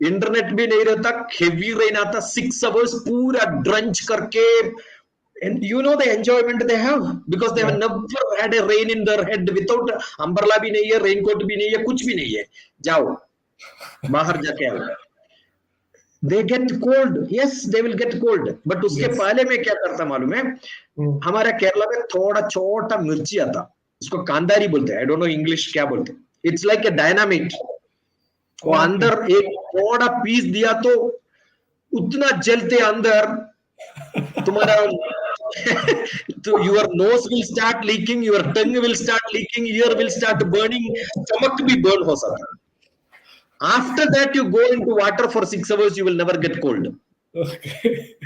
इंटरनेट भी नहीं रहता, हेवी रेन आता, 6 आवर्स पूरा ड्रंच करके, and you know the enjoyment they have because they have never had a rain in their head, without umbrella भी नहीं है, रेनकोट भी नहीं है, कुछ भी नहीं है, जाओ बाहर जाके आओ. They get cold, yes they will get cold, but उसके पहले मैं क्या करता मालूम है? हमारा केरला में थोड़ा छोटा मिर्ची आता, उसको कांदारी बोलते हैं, आई डोंट नो इंग्लिश क्या बोलते हैं. It's like a dynamite. वो अंदर एक थोड़ा पीस दिया तो उतना जलते अंदर तुम्हारा तो your nose will start leaking, your tongue will start leaking, ear will start burning, stomach भी burn हो सकता है. After that you go into water for 6 hours, you will never get cold. Okay.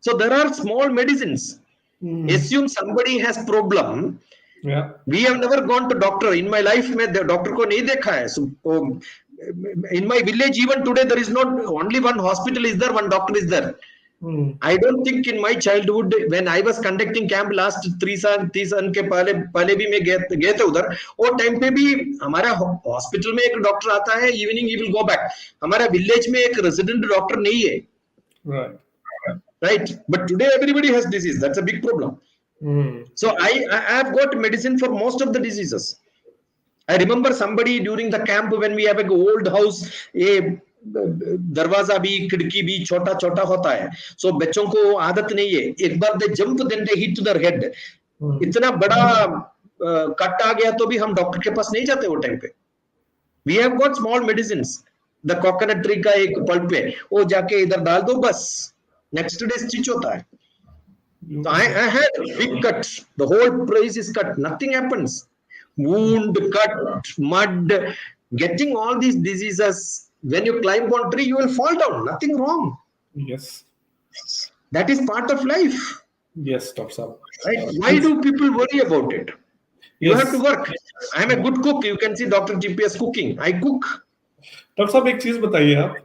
So there are small medicines. Assume somebody has problem. Yeah. We have never gone to doctor. In my life में doctor को नहीं देखा है. So, in my village even today there is not only one hospital is there, one doctor is there. I don't think in my childhood when I was conducting camp last 3 साल के पहले भी मैं गए थे उधर, और टाइम पे भी हमारा हॉस्पिटल में एक डॉक्टर आता है, evening he will go back. हमारा विलेज में एक रेजिडेंट डॉक्टर नहीं है. Right, but today everybody has disease. That's a big problem. So I have got medicine for most of the diseases. I remember somebody during the camp when we have a old house, a दरवाजा भी खिड़की भी छोटा छोटा होता है. सो बच्चों को आदत नहीं है, एक बार they jump then they hit their head, इतना बड़ा कट आ गया तो भी हम डॉक्टर के पास नहीं जाते वो टाइम पे. We have got small medicines. The coconut tree का एक पल्प है, वो जाके इधर डाल दो, बस नेक्स्ट डे स्टिच होता है. So I had big cuts, the whole place is cut, nothing happens. Wound, cut, mud, getting all these diseases. When you climb one tree, you will fall down. Nothing wrong. Yes. That is part of life. Yes, Dr. Saab. Right? Why do people worry about it? You have to work. I am a good cook. You can see Dr TPS cooking. I cook. Dr. Saab, एक चीज बताइए आप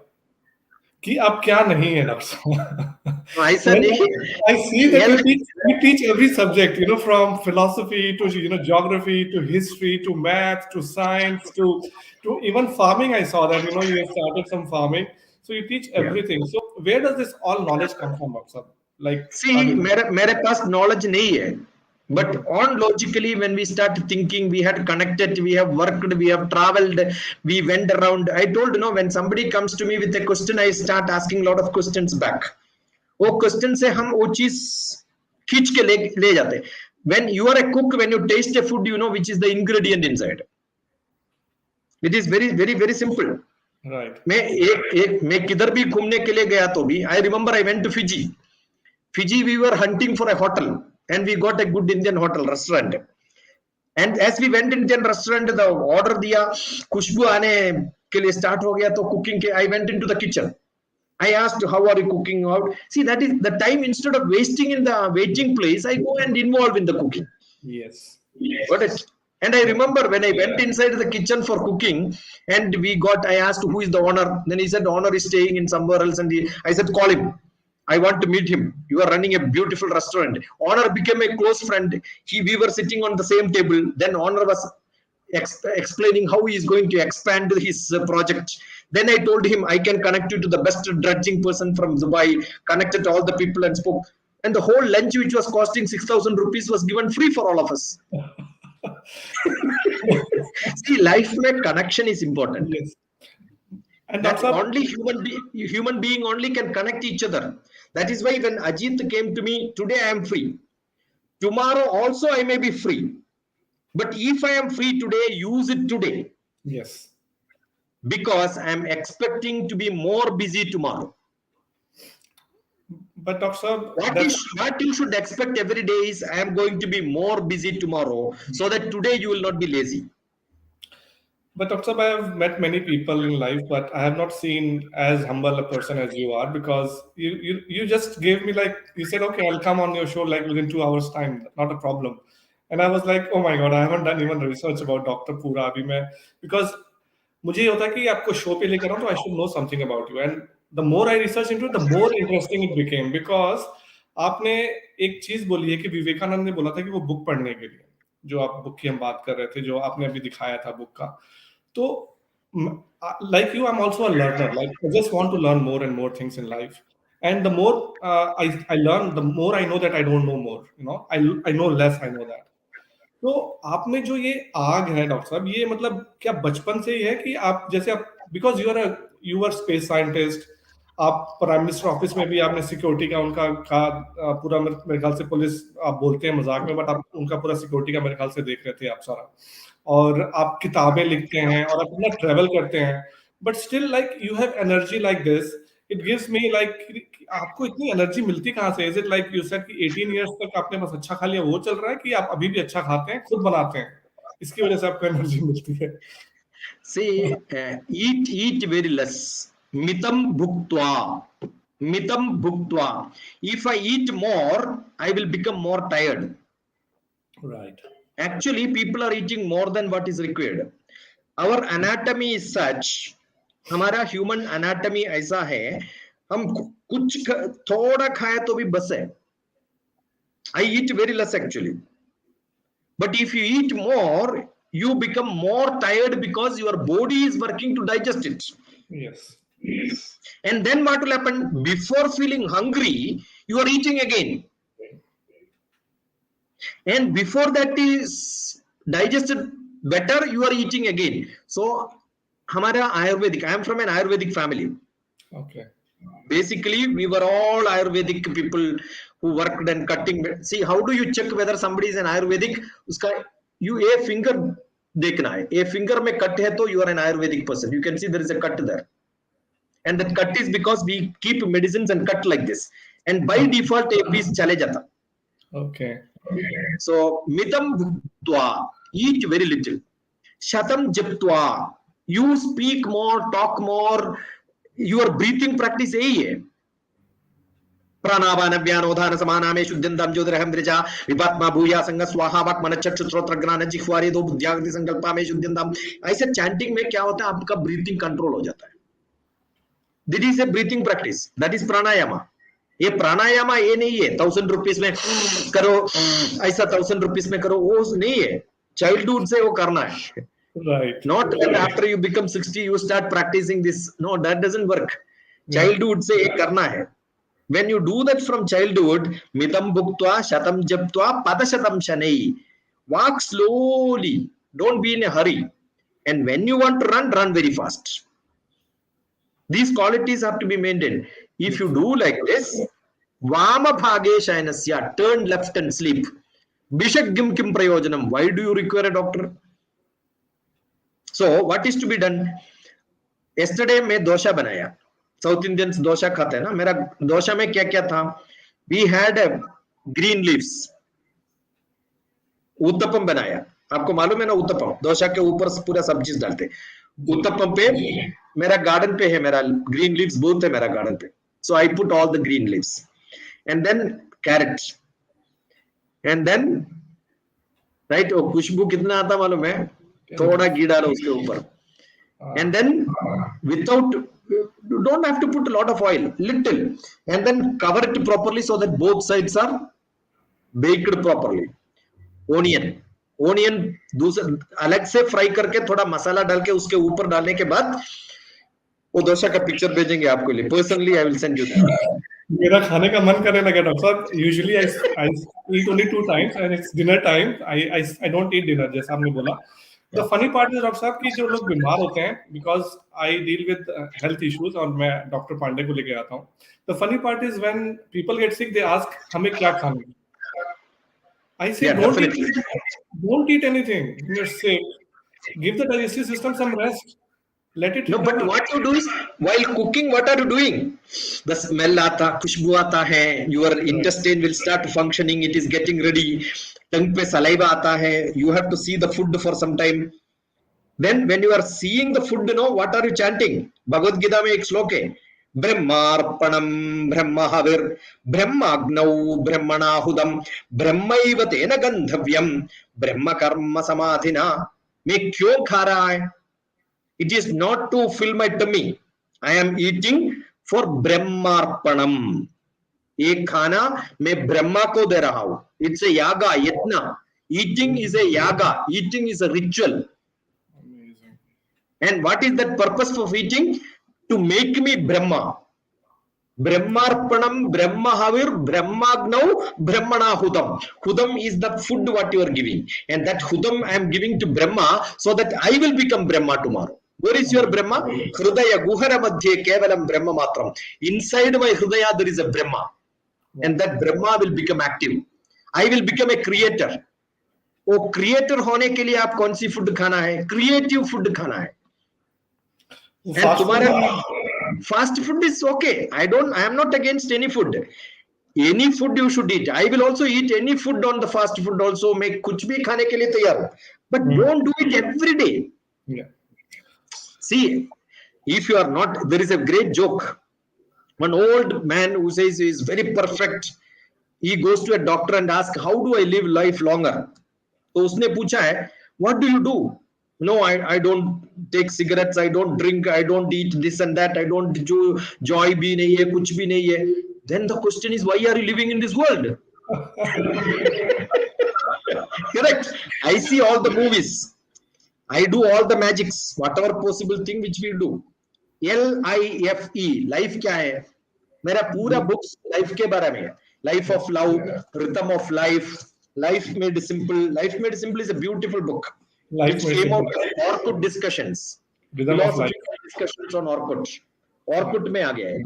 कि आप क्या नहीं है doctor साहब. ऐसा नहीं. I see that you teach every subject, from philosophy to geography to history to math to science to even farming. I saw that you have started some farming, so you teach everything. So where does this all knowledge come from, Dr. Saab? Like, see, मेरे पास knowledge नहीं है. But on logically, when we start thinking, we had connected, we have worked, we have traveled, we went around. I told when somebody comes to me with a question, I start asking a lot of questions back. वो question से हम वो चीज खींच के ले जाते. When you are a cook, when you taste a food, you know which is the ingredient inside. It is very, very, very simple. Right. मैं किधर भी घूमने के लिए गया तो भी, I remember I went to Fiji. Fiji, we were hunting for a hotel, and we got a good Indian hotel restaurant. And as we went Indian restaurant, the order दिया, खुशबू आने के लिए start हो गया तो cooking के, I went into the kitchen. I asked, how are you cooking out? See, that is the time. Instead of wasting in the waiting place, I go and involve in the cooking. Yes. Got it? And I Yeah. remember when I went inside the kitchen for cooking, and I asked who is the owner. Then he said the owner is staying in somewhere else, and I said call him. I want to meet him. You are running a beautiful restaurant. Owner became a close friend. We were sitting on the same table. Then owner was explaining how he is going to expand his project. Then I told him I can connect you to the best dredging person from Dubai. Connected all the people and spoke. And the whole lunch, which was costing 6,000 rupees, was given free for all of us. See, life में connection is important. Yes. And That Dr. only human being only can connect each other. That is why when Ajeet came to me, today I am free. Tomorrow also I may be free. But if I am free today, use it today. Yes. Because I am expecting to be more busy tomorrow. But Dr. What you should expect every day is I am going to be more busy tomorrow, so that today you will not be lazy. But Dr. I have met many people in life, but I have not seen as humble a person as you are, because you just gave me, like, you said, okay, I'll come on your show like within 2 hours time, not a problem. And I was like, oh my God, I haven't done even research about Dr. Pura abhi mein, because मुझे ये होता है कि आपको show पे लेकर आऊं तो I should know something about you, and the more I research into the more interesting it became, because आपने एक चीज बोली है कि विवेकानंद ने बोला था कि वो बुक पढ़ने के लिए, जो आप बुक की हम बात कर रहे थे, जो आपने अभी दिखाया था बुक का, तो like you, I'm also a learner. Like, I just want to learn more and more things in life. And the more I learn, the more I know that I don't know more. You know, I know less, I know that. तो आप में जो ये आग है doctor साहब, ये मतलब क्या बचपन से ही है कि आप जैसे आप, because you are space scientist, आप प्राइम मिनिस्टर ऑफिस में भी आपने सिक्योरिटी का उनका पूरा, मेरे ख्याल से पुलिस आप बोलते हैं मजाक में, बट आप उनका पूरा सिक्योरिटी का मेरे ख्याल से देख रहे थे आप सारा, और आप किताबें लिखते हैं और आप अपना ट्रेवल करते हैं, but still like you have energy like this. It gives me like, आपको इतनी एनर्जी मिलती कहाँ से? Is it like you said कि 18 इयर्स तक आपने बस अच्छा खा लिया, वो चल रहा है, कि आप अभी भी अच्छा खाते हैं, खुद बनाते हैं, इसकी वजह से आपको एनर्जी मिलती है? See, eat very less. Mitam bhuktva. Mitam bhuktva. If I eat more, I will become more tired. Right. Actually, people are eating more than what is required. Our anatomy is such. हमारा human anatomy ऐसा है, हम कुछ थोड़ा खाए तो भी बस है. I eat very less actually. But if you eat more, you become more tired because your body is working to digest it. Yes. And then what will happen? Before feeling hungry, you are eating again. And before that is digested better, you are eating again. So, hamara Ayurvedic. I am from an Ayurvedic family. Okay. Basically, we were all Ayurvedic people who worked and cutting. See, how do you check whether somebody is an Ayurvedic? Uska, you a finger देखना है. A finger में cut है तो you are an Ayurvedic person. You can see there is a cut there. And that cut is because we keep medicines and cut like this. And by default, a piece chale jata. Okay. So, mitam bhuktva, eat very little. Shatam japtva, you speak more, talk more. Your breathing practice यही है. प्राणापान व्यानोधान समानामे शुद्ध्यन्ताम ज्योतिरहम द्रिजा विपात्मा भूया संग स्वाहा वाक् मनश्चक्षु श्रोत्र ज्ञान जिह्वारे दो बुद्ध्याग्नि संकल्पा में शुद्ध्यन्ताम. ऐसे चैंटिंग में क्या होता है, आपका ब्रीथिंग कंट्रोल हो जाता है. This is a breathing practice, that is प्राणायामा. ये प्राणायामा ये नहीं है 1000 रुपीस में करो, ऐसा 1000 रुपीस में करो, वो नहीं है. चाइल्डहुड से वो करना है. Right. Not that after you become 60 you start practicing this. No, that doesn't work. Childhood से ये करना है. When you do that from childhood, mitam bhuktva shatam japtva padashatam shanai. Walk slowly. Don't be in a hurry. And when you want to run, run very fast. These qualities have to be maintained. If you do like this, vama bhage shayanasya, turn left and sleep. Bishagim kim prayojanam. Why do you require a doctor? So what is to be done? Yesterday मैं डोसा बनाया. South Indians dosa खाते हैं ना. मेरा डोसा में क्या क्या था? We had green leaves. Uttapam बनाया. आपको मालूम है ना उत्तपम? डोसा के ऊपर पूरा सब्जी डालते. उत्तपम पे मेरा गार्डन पे है, मेरा ग्रीन लीव्स बहुत है मेरा गार्डन पे, so I put all the green leaves, and then carrot, and then right, वो खुशबू कितना आता मालूम है, थोड़ा घी डालो उसके ऊपर, and then without, you don't have to put a lot of oil, little, and then cover it properly so that both sides are baked properly. Onion दूसरे अलग से फ्राई करके थोड़ा मसाला डाल के उसके ऊपर डालने के बाद वो डोसा का पिक्चर भेजेंगे आपको लिए, personally I will send you that. मेरा खाने का मन करने लगा डॉक्टर साहब. Usually I eat only 2 times and it's dinner time. I don't eat dinner, जैसा आपने बोला. The funny part is doctor साहब कि जो लोग बीमार होते हैं, because I deal with health issues और मैं डॉक्टर पांडे को लेके आता हूँ. The funny part is when people get sick, they ask हमें क्या खाना है. I say don't eat anything when you're sick. Give the digestive system some rest. Let it No, but what you do is, while cooking, what are you doing? The smell आता, खुशबू आता है, your intestine will start functioning, it is getting ready, tongue पे saliva आता है, you have to see the food for some time. Then when you are seeing the food, you know, what are you chanting? Bhagavad Gita में एक श्लोक है, ब्रह्मार्पणम ब्रह्महविर ब्रह्माग्नौ ब्रह्मणाहुदम ब्रह्मैव तेन गंधव्यम ब्रह्म कर्म समाधिना. मैं क्यों खा रहा है? It is not to fill my tummy. I am eating for ब्रह्मार्पणम. ये खाना मैं ब्रह्मा को दे रहा हूं. It's a yaga, yatna. Eating is a yaga. Eating is a ritual. Amazing. And what is that purpose of eating? To make me Brahma. Brahmarpanam, Brahmahavir, Brahmagnau, Brahmanahudam. Hudam is the food what you are giving. And that Hudam I am giving to Brahma so that I will become Brahma tomorrow. Where is your Brahma? Hrudaya Guhara Madhye Kevalam Brahma Matram. Inside my Hrudaya there is a Brahma. And that Brahma will become active. I will become a creator. वो creator होने के लिए आप कौन sea food खाना है? Creative food खाना है. And तुम्हारा fast food is okay. I am not against any food. Any food you should eat. I will also eat any food on the fast food also. मैं कुछ भी खाने के लिए तैयार हूँ. But don't do it every day. Yeah. See, if you are not, there is a great joke. One old man who says he is very perfect. He goes to a doctor and asks, how do I live life longer? तो उसने पूछा है, what do you do? No, I don't take cigarettes, I don't drink, I don't eat this and that, I don't do joy bhi nahi hai, kuch bhi nahi hai. Then the question is, why are you living in this world? Correct. I see all the movies. I do all the magics, whatever possible thing which we do. LIFE, life क्या है? मेरा पूरा books life के बारे में है. Life of love, rhythm of life, life made simple. Life made simple is a beautiful book. Life came out of Orkut discussions. Philosophical discussions on Orkut. Orkut में आ गया है.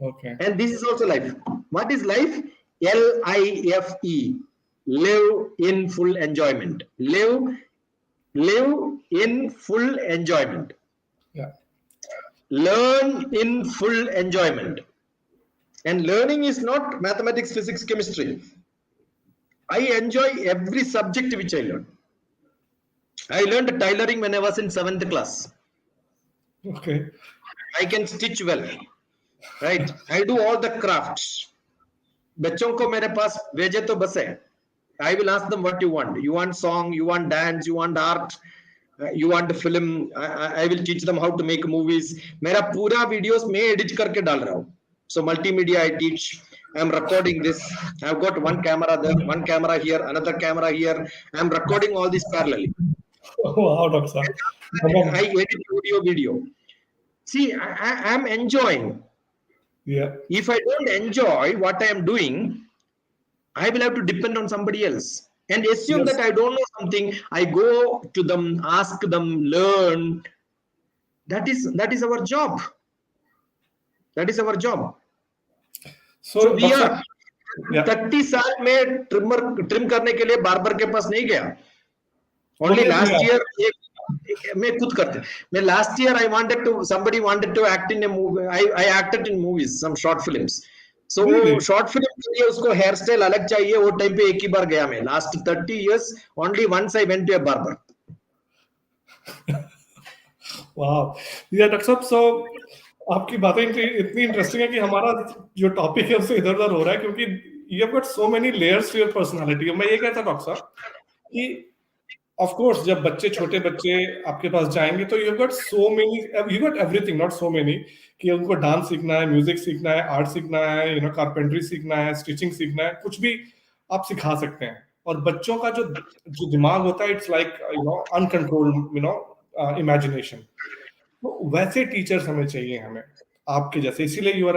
Okay. And this is also life. What is life? LIFE. Live in full enjoyment. Live in full enjoyment. Yeah. Learn in full enjoyment. And learning is not mathematics, physics, chemistry. I enjoy every subject which I learn. I learned tailoring when I was in 7th class. Okay. I can stitch well. Right? I do all the crafts. बच्चों को मेरे पास भेजे तो बस है. I will ask them what you want. You want song, you want dance, you want art, you want film. I will teach them how to make movies. मेरा पूरा videos मैं edit करके डाल रहा हूँ. So multimedia I teach. I'm recording this. I've got one camera there, one camera here, another camera here. I'm recording all this parallelly. Wow, doctor. I edit video. See, I'm enjoying. Yeah. If I don't enjoy what I am doing, I will have to depend on somebody else and assume that I don't know something. I go to them, ask them, learn. That is our job. That is our job. So we are 30 साल में trim करने के लिए barber के पास नहीं गया. Only last year मैं खुद करते. मैं last year somebody wanted to act in a movie. I acted in movies, some short films. So really? Short film के लिए उसको hair style अलग चाहिए. वो टाइम पे एक ही बार गया मैं. Last 30 years only once I went to a barber. वाह, या डॉक्टर साहब, सो आपकी बातें इतनी इंटरेस्टिंग है कि हमारा जो टॉपिक है उससे इधर उधर हो रहा है, क्योंकि you have got so many layers to your personality. मैं ये कहता डॉक्टर साहब कि ऑफ कोर्स जब बच्चे, छोटे बच्चे आपके पास जाएंगे तो you got so many, you got everything, not so many, कि उनको डांस सीखना है, म्यूजिक सीखना है, आर्ट सीखना है, कारपेंट्री सीखना है, स्टिचिंग सीखना है, कुछ भी आप सिखा सकते हैं। और बच्चों का जो जो दिमाग होता है, इट्स लाइक अनकंट्रोल्ड इमेजिनेशन। तो वैसे टीचर्स हमें चाहिए, हमें आपके जैसे, इसीलिए you are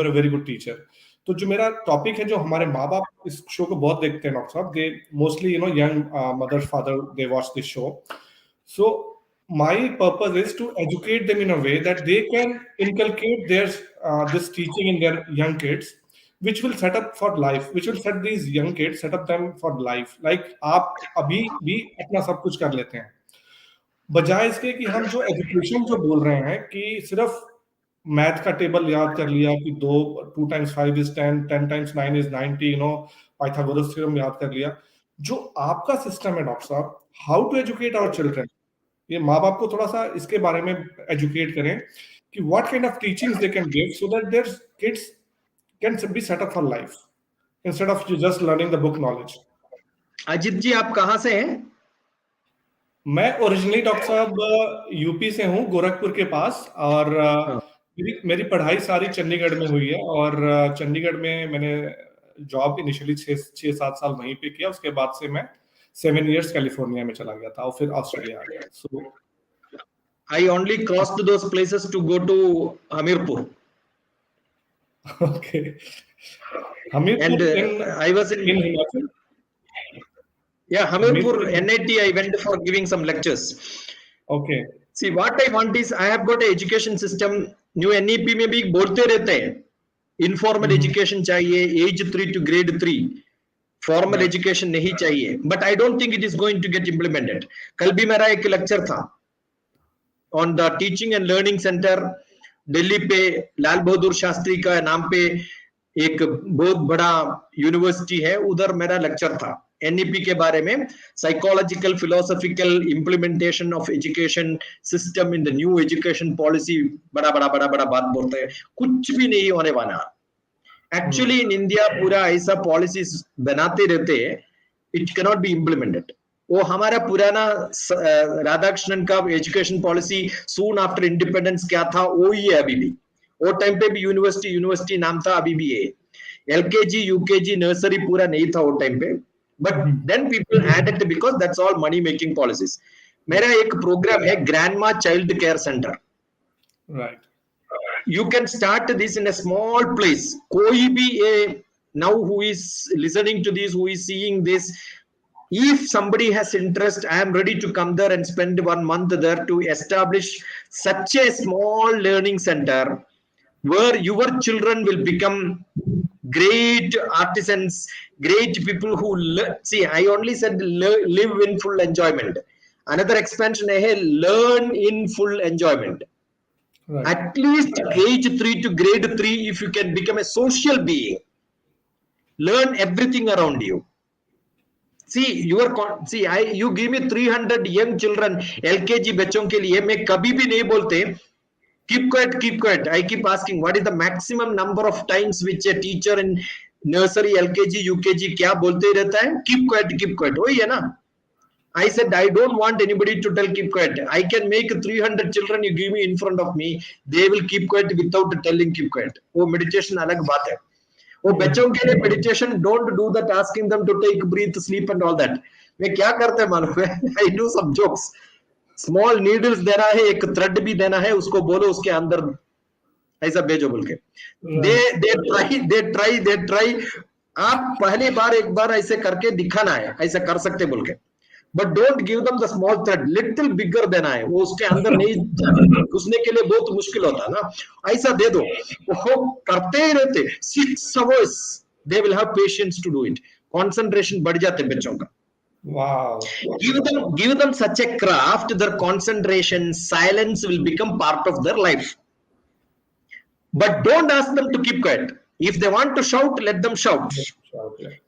a very good teacher. तो जो मेरा टॉपिक है, जो हमारे माँ बाप इस शो को बहुत देखते हैं डॉक्टर साहब, they mostly young mother father, they watch this show. So my purpose is to educate them in a way that they can inculcate their this teaching in their young kids, which will set up for life, which will set these young kids, set up them for life, like आप अभी भी अपना सब कुछ कर लेते हैं, बजाय इसके कि हम जो एजुकेशन जो बोल रहे हैं कि सिर्फ मैथ का टेबल याद कर लिया कि 2 2 times 5 is 10, 10 times 9 is 90, Pythagoras theorem याद कर लिया। जो आपका सिस्टम है डॉक्टर साहब, how to educate our children, ये माँ बाप को थोड़ा सा इसके बारे में एजुकेट करें कि what kind of teachings they can give so that their kids can be set up for life instead of just learning the book knowledge. Ajit ji, आप कहाँ से हैं? मैं ओरिजिनली डॉक्टर साहब यूपी से हूँ, गोरखपुर के पास। और मेरी पढ़ाई सारी चंडीगढ़ में हुई है, और चंडीगढ़ में मैंने जॉब इनिशियली 6 7 साल वहीं पे किया। उसके बाद से मैं 7 years कैलिफोर्निया में चला गया था और फिर ऑस्ट्रेलिया आ गया। सो I only crossed those places to go to Hamirpur. Okay, And Hamirpur I was in in, Himachal. yeah, Hamirpur, Hamirpur, NIT, I went for giving some lectures. Okay. See, what I want is, I have got an education system. New NEP में भी बोलते रहते हैं, informal education चाहिए, age 3 to grade 3, formal education नहीं चाहिए, but I don't think it is going to get implemented. कल भी मेरा एक लेक्चर था on the teaching and learning centre Delhi पे, लाल बहादुर शास्त्री का नाम पे एक बहुत बड़ा यूनिवर्सिटी है, उधर मेरा लेक्चर था एनईपी के बारे में, psychological philosophical implementation of education system in the new education policy. बड़ा बड़ा बड़ा बड़ा बात बोलते हैं, कुछ भी नहीं होने वाला। एक्चुअली इन इंडिया पूरा ऐसा पॉलिसीज बनाते रहते हैं, इट कैनॉट बी इम्प्लीमेंटेड। वो हमारा पुराना राधाकृष्णन का education policy soon after independence क्या था, वो ही है अभी भी। वो टाइम पे भी यूनिवर्सिटी नाम था, अभी भी है। एलकेजी यूकेजी नर्सरी पूरा नहीं था वो टाइम पे, but then people added because that's all money making policies. मेरा एक प्रोग्राम है grandma child care centre, right. you can start this in a small place. koi bhi now who is listening to this, who is seeing this, if somebody has interest, I am ready to come there and spend 1 month there to establish such a small learning center where your children will become great artisans, great people who see, I only said live in full enjoyment. Another expansion hai learn in full enjoyment. Right. At least age 3 to grade 3, if you can become a social being, learn everything around you. See, you give me 300 young children, LKG बच्चों के लिए मैं कभी भी नहीं बोलते keep quiet. I keep asking, what is the maximum number of times which a teacher in nursery, LKG, UKG क्या बोलते रहता है? Keep quiet. वही है ना? I said, I don't want anybody to tell keep quiet. I can make 300 children you give me in front of me, they will keep quiet without telling keep quiet. वो meditation अलग बात है। वो बच्चों के लिए meditation, don't do that asking them to take breathe, sleep and all that. मैं क्या करते हैं मालूम है? I do some jokes. Small needles देना है, एक thread भी देना है, उसको बोलो उसके अंदर ऐसा भेजो बोल के। They try. आप पहली बार एक बार ऐसे करके दिखाना है, ऐसे कर सकते बोल के। But don't give them the small thread, little bigger देना है, वो उसके अंदर नहीं घुसने के लिए बहुत मुश्किल होता है ना, ऐसा दे दो, वो करते ही रहते 6 hours, they will have patience to do it, concentration बढ़ जाते बच्चों का। Wow. Give them such a craft, their concentration, silence will become part of their life. But don't ask them to keep quiet. If they want to shout, let them shout.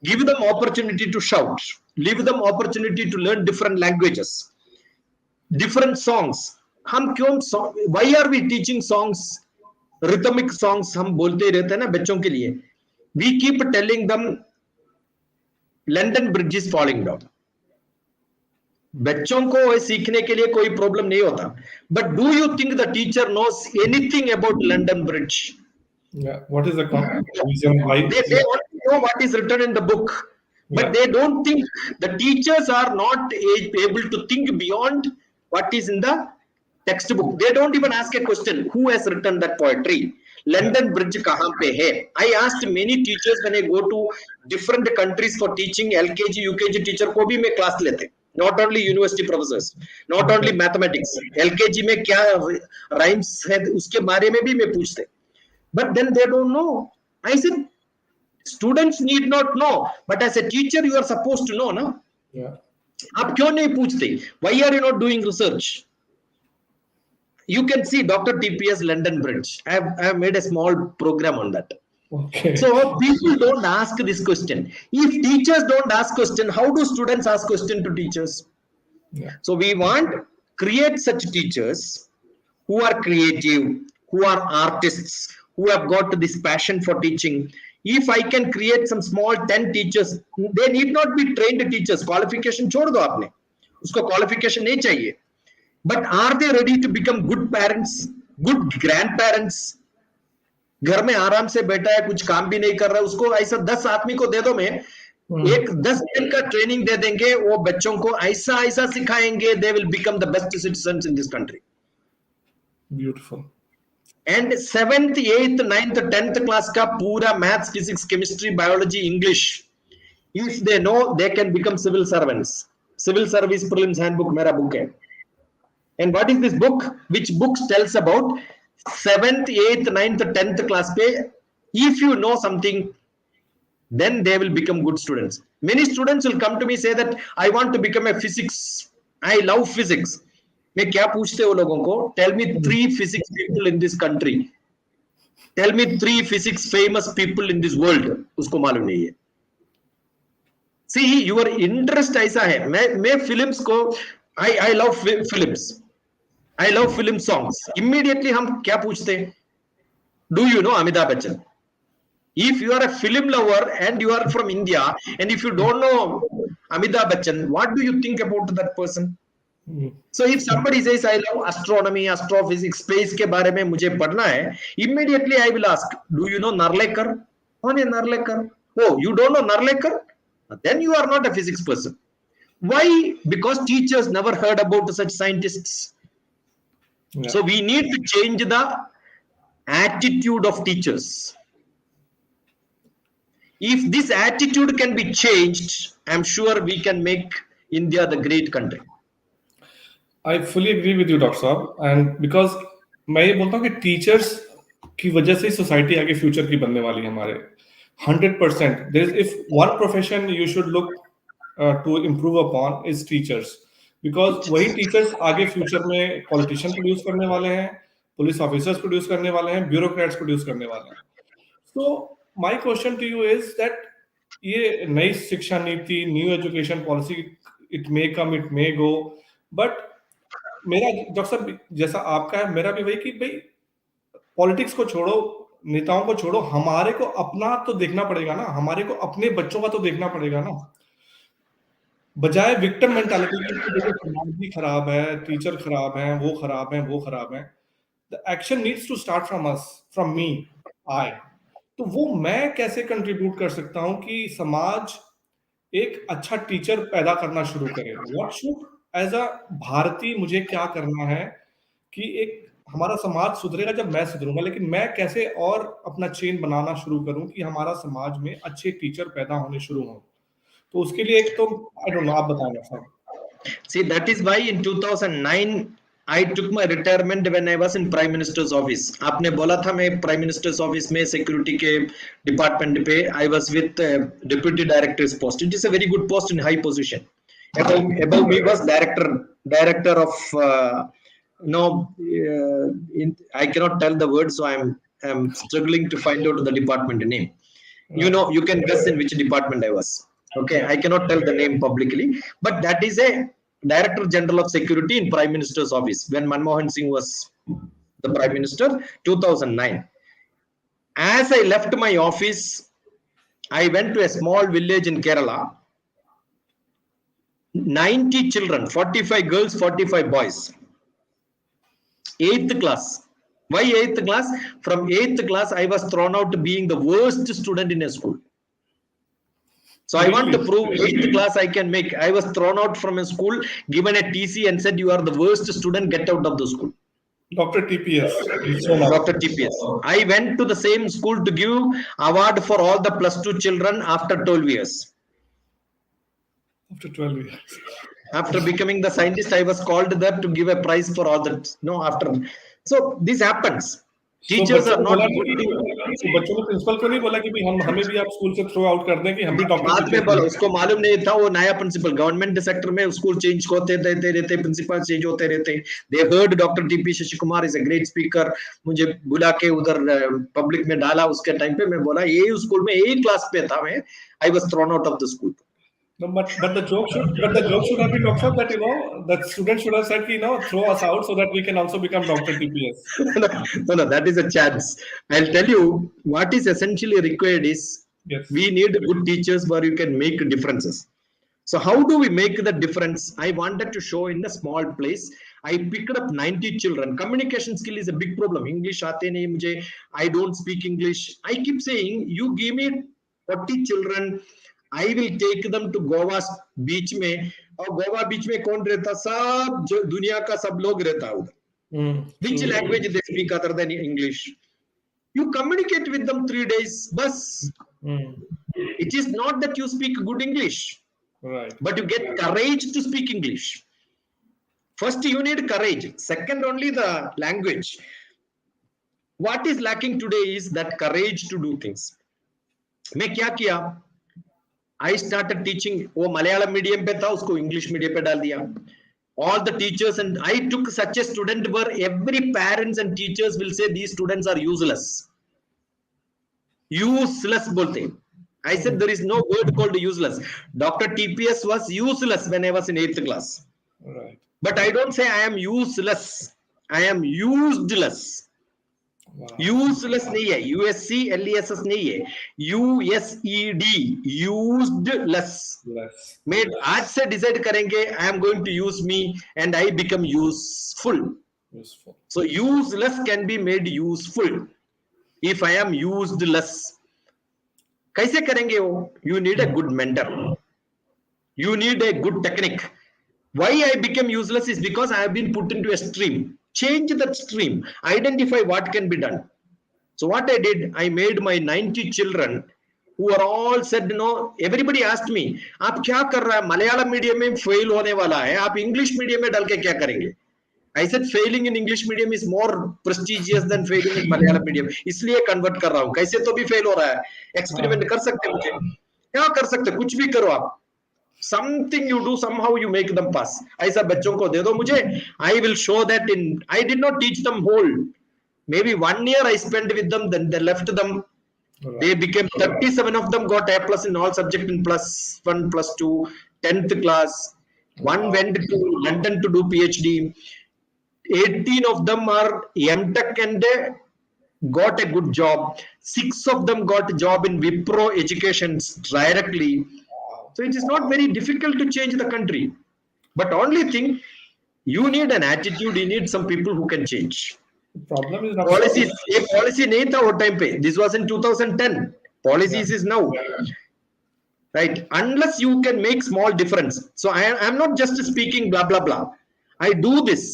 Give them opportunity to shout. Give them opportunity to learn different languages, different songs. हम क्यों why are we teaching songs, rhythmic songs हम बोलते ही रहते हैं ना बच्चों के लिए. We keep telling them London Bridge is falling down. बच्चों को सीखने के लिए कोई प्रॉब्लम नहीं होता. But do you think the teacher knows anything about London Bridge? Yeah. What is the reason why? They only know what is written in the book, but they don't think. The teachers are not able to think beyond what is in the textbook. They don't even ask a question, who has written that poetry? London Bridge kahan pe hai? I asked many teachers when I go to different countries for teaching. LKG, UKG teacher ko bhi main class lete. Not only university professors, not only mathematics. LKG में क्या rhymes है उसके बारे में भी मैं पूछते. But then they don't know. I said, students need not know, but as a teacher you are supposed to know, na? Yeah. आप क्यों नहीं पूछते? Why are you not doing research? You can see Dr TPS London Bridge. I have made a small program on that. Okay. So people don't ask this question. If teachers don't ask question, how do students ask question to teachers? Yeah. So we want create such teachers who are creative, who are artists, who have got this passion for teaching. If I can create some small 10 teachers, they need not be trained teachers. Qualification छोड़ दो आपने, उसको qualification नहीं चाहिए. But are they ready to become good parents, good grandparents? घर में आराम से बैठा है, कुछ काम भी नहीं कर रहा है, उसको ऐसा 10 आदमी को दे दो, मैं एक 10 दिन का ट्रेनिंग दे देंगे, वो बच्चों को ऐसा ऐसा सिखाएंगे, they will become the best citizens in this country. Beautiful. And 7th, 8th, 9th, 10th class का पूरा maths, physics, chemistry, biology, English, if they know, they can become civil servants. Civil Service Prelims Handbook मेरा book है. And what is this book? Which book tells about 7th, 8th, 9th, 10th class पे, if you know something, then they will become good students. Many students will come to me say that I want to become a physics. I love physics. मैं क्या पूछते हो लोगों को? Tell me 3 physics people in this country. Tell me 3 physics famous people in this world. उसको मालूम नहीं है. See, your interest ऐसा है. मैं films को I love films. I love film songs. Immediately हम क्या पूछते हैं? Do you know Amitabh Bachchan? If you are a film lover and you are from India, and if you don't know Amitabh Bachchan, what do you think about that person? So if somebody says I love astronomy, astrophysics, space के बारे में मुझे पढ़ना है, immediately I will ask, do you know Narlekar? कौन है Narlekar? Oh, you don't know Narlekar? Then you are not a physics person. Why? Because teachers never heard about such scientists. Yeah. So we need to change the attitude of teachers. If this attitude can be changed, I'm sure we can make India the great country. I fully agree with you, Dr. Saab. And because मैं ये बोलता हूँ कि teachers की वजह से society आगे future की बनने वाली है हमारे 100%. There is, if one profession you should look to improve upon is teachers. Because वही teachers आगे future में politician produce करने वाले हैं, police officers produce करने वाले हैं, bureaucrats produce करने वाले हैं. So my question to you is that ये नई शिक्षा नीति, new education policy, it may come, it may go, but मेरा डॉक्टर साहब जैसा आपका है, मेरा भी वही कि भाई पॉलिटिक्स को छोड़ो, नेताओं को छोड़ो, हमारे को अपना तो देखना पड़ेगा ना, हमारे को अपने बच्चों का तो देखना पड़ेगा ना, बजाय विक्टिम मेंटालिटी की समाज भी खराब है, टीचर खराब है, वो खराब है, वो खराब है. The action needs to start from us, from me, I. तो वो मैं कैसे कंट्रीब्यूट कर सकता हूं कि समाज एक अच्छा टीचर पैदा करना शुरू करे? व्हाट शुड एज अ भारतीय मुझे क्या करना है कि एक हमारा समाज सुधरेगा जब मैं सुधरूंगा, लेकिन मैं कैसे और अपना चेन बनाना शुरू करूं कि हमारा समाज में अच्छे टीचर पैदा होने शुरू हों? तो उसके लिए एक तो आई डोंट नो, आप बताएं साहब. See, that is why in 2009 I took my retirement when I was in Prime Minister's office. आपने बोला था मैं Prime Minister's office में security के department पे I was with deputy director's post. It is a very good post in high position. Above me was director of I cannot tell the word, so I'm struggling to find out the department name. You know, you can guess in which department I was. Okay, I cannot tell the name publicly, but that is a Director General of Security in Prime Minister's office when Manmohan Singh was the Prime Minister, 2009. As I left my office, I went to a small village in Kerala. 90 children, 45 girls, 45 boys. 8th class. Why 8th class? From 8th class, I was thrown out being the worst student in a school. So I want to prove 8th class I can make. I was thrown out from a school, given a TC and said, you are the worst student, get out of the school. Dr. TPS. Dr. TPS. I went to the same school to give award for all the +2 children after 12 years. After 12 years. After becoming the scientist, I was called there to give a prize for all that. No, after. So this happens. Teachers are not. So बच्चों ने principal को नहीं बोला कि हमें भी आप school से थ्रो आउट कर दें कि हम भी डॉक्टर बाद में बोला, उसको मालूम नहीं था, वो नया प्रिंसिपल गवर्नमेंट सेक्टर में स्कूल चेंज होते रहते, प्रिंसिपल चेंज होते रहते. दे heard doctor TP Sasikumar is a great speaker. मुझे बुला के उधर पब्लिक में डाला. उसके टाइम पे मैं बोला ये स्कूल में एक क्लास पे था मैं. I was thrown out of the school. No, but the joke should have been Dr. that the student should have said throw us out so that we can also become Dr. TPS. No, that is a chance. I'll tell you what is essentially required is we need good teachers where you can make differences. So how do we make the difference? I wanted to show in a small place. I picked up 90 children. Communication skill is a big problem. English aate nahi mujhe. I don't speak English. I keep saying, you give me 40 children. I will take them to Goa beach में. और गोवा बीच में कौन रहता? सब दुनिया का सब लोग रहता उधर. Which language they speak other than English? You communicate with them 3 days. Bas. It is not that you speak good English, right? But you get courage to speak English. First, you need courage. Second, only the language. What is lacking today is that courage to do things. मैं क्या किया? I started teaching. वो Malayalam medium पे था, उसको English medium पे डाल दिया. All the teachers, and I took such a student where every parents and teachers will say these students are useless. Useless bolte. I said there is no word called useless. Dr. TPS was useless when I was in 8th class. Right. But I don't say I am useless. I am useless. Wow. Useless नहीं है. USC LESS नहीं है. USED. Useless. मैं आज से decide करेंगे. I am going to use me and I become useful. So useless can be made useful if I am useless. कैसे करेंगे वो? You need a good mentor. You need a good technique. Why I became useless is because I have been put into a stream. Change that stream. Identify what can be done. So what I did, I made my 90 children who are all said, everybody asked me, आप क्या कर रहा है? Malayalam medium में fail होने वाला है, आप इंग्लिश मीडियम में डाल के क्या करेंगे? I said failing in English medium is more prestigious than failing in Malayalam medium. इसलिए convert कर रहा हूँ. कैसे तो भी fail हो रहा है. Experiment कर सकते हैं मुझे. क्या कर सकते हैं? कुछ भी करो आप. Something you do, somehow you make them pass. ऐसा बच्चों को दे दो मुझे. I will show that in. I did not teach them whole. Maybe 1 year I spent with them. Then they left them. They became 37 of them got A+ in all subjects in +1, +2, 10th class. One went to London to do PhD. 18 of them are MTech and got a good job. 6 of them got a job in Wipro Education directly. So it is not very difficult to change the country. But only thing, you need an attitude. You need some people who can change. The problem is not policies. A policy nahi tha wo time pe. This was in 2010. Policies is now. Right? Unless you can make small difference. So I am not just speaking blah blah blah. I do this.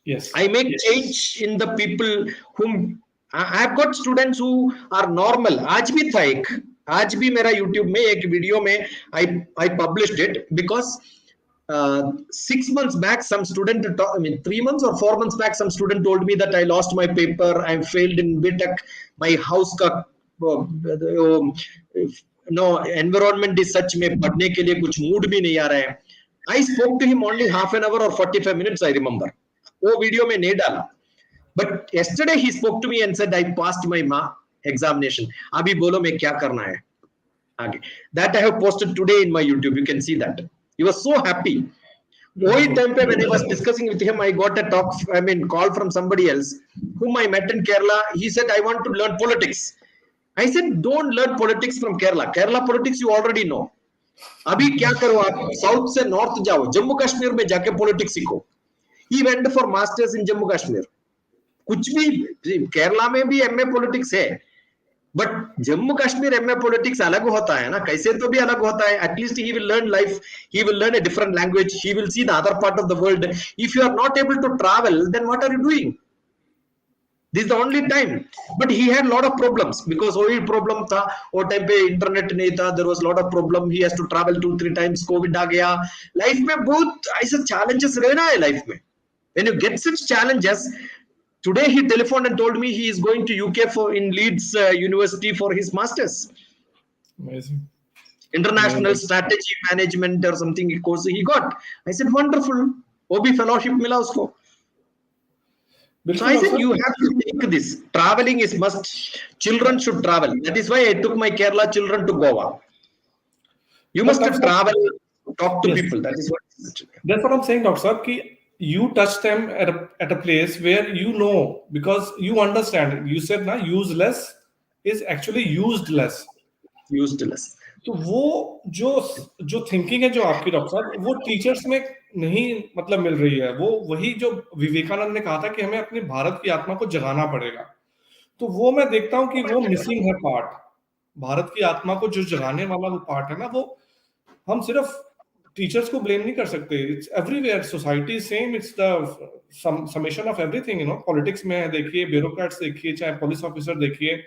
Yes. I make change in the people whom I have got students who are normal. आज भी था एक. आज भी मेरा YouTube में एक video में I published it because 6 months back some student, 3 months or 4 months back some student told me that I lost my paper, I failed in BTech, my house का environment is such में पढ़ने के लिए कुछ mood भी नहीं आ रहा है. I spoke to him only half an hour or 45 minutes I remember. वो वीडियो में नहीं डाला. But yesterday he spoke to me and said I passed my examination. अभी बोलो मैं क्या करना है आगे. That I have posted today in my YouTube. You can see that. He was so happy. वही time पे when I was discussing with him, I got a call from somebody else whom I met in Kerala. He said, I want to learn politics. I said, don't learn politics from Kerala. Kerala politics you already know. अभी क्या करो आप south से north जाओ, जम्मू कश्मीर में जाके politics सीखो. He went for masters in Jammu Kashmir. कुछ भी केरला में भी एमए पॉलिटिक्स है, but Jammu Kashmir MA politics अलग होता है ना, कैसे तो भी अलग होता है. At least he will learn life, he will learn a different language, he will see the other part of the world. If you are not able to travel, then what are you doing? This is the only time. But he had a lot of problems because वही problem था, वो time पे internet नहीं था, there was a lot of problem. He has to travel 2-3 times, Covid आ गया. Life में बहुत ऐसे challenges रहना है लाइफ में. When you get such challenges, today he telephoned and told me he is going to UK in Leeds University for his masters. Amazing. International strategy management or something course he got. I said wonderful. वो भी fellowship मिला उसको. So I said you have to take this. Traveling is must. Children should travel. That is why I took my Kerala children to Goa. You must travel, talk to people. That is what. That's what I'm saying, Dr. Sir. Ki you touch them at a place where you know, because you understand. You said na useless is actually used less. Used less. तो वो जो thinking है जो आपकी doctor साहब, वो teachers में नहीं मतलब मिल रही है. वो वही जो विवेकानंद ने कहा था कि हमें अपने भारत की आत्मा को जगाना पड़ेगा. तो वो मैं देखता हूँ कि वो मिसिंग है पार्ट. भारत की आत्मा को जो जगाने वाला वो पार्ट है ना, वो हम सिर्फ टीचर्स को ब्लेम नहीं कर सकते. It's everywhere, society same, it's the summation of everything. Politics में देखिए, ब्यूरोक्रेट्स देखिए, चाहे पुलिस ऑफिसर देखिए,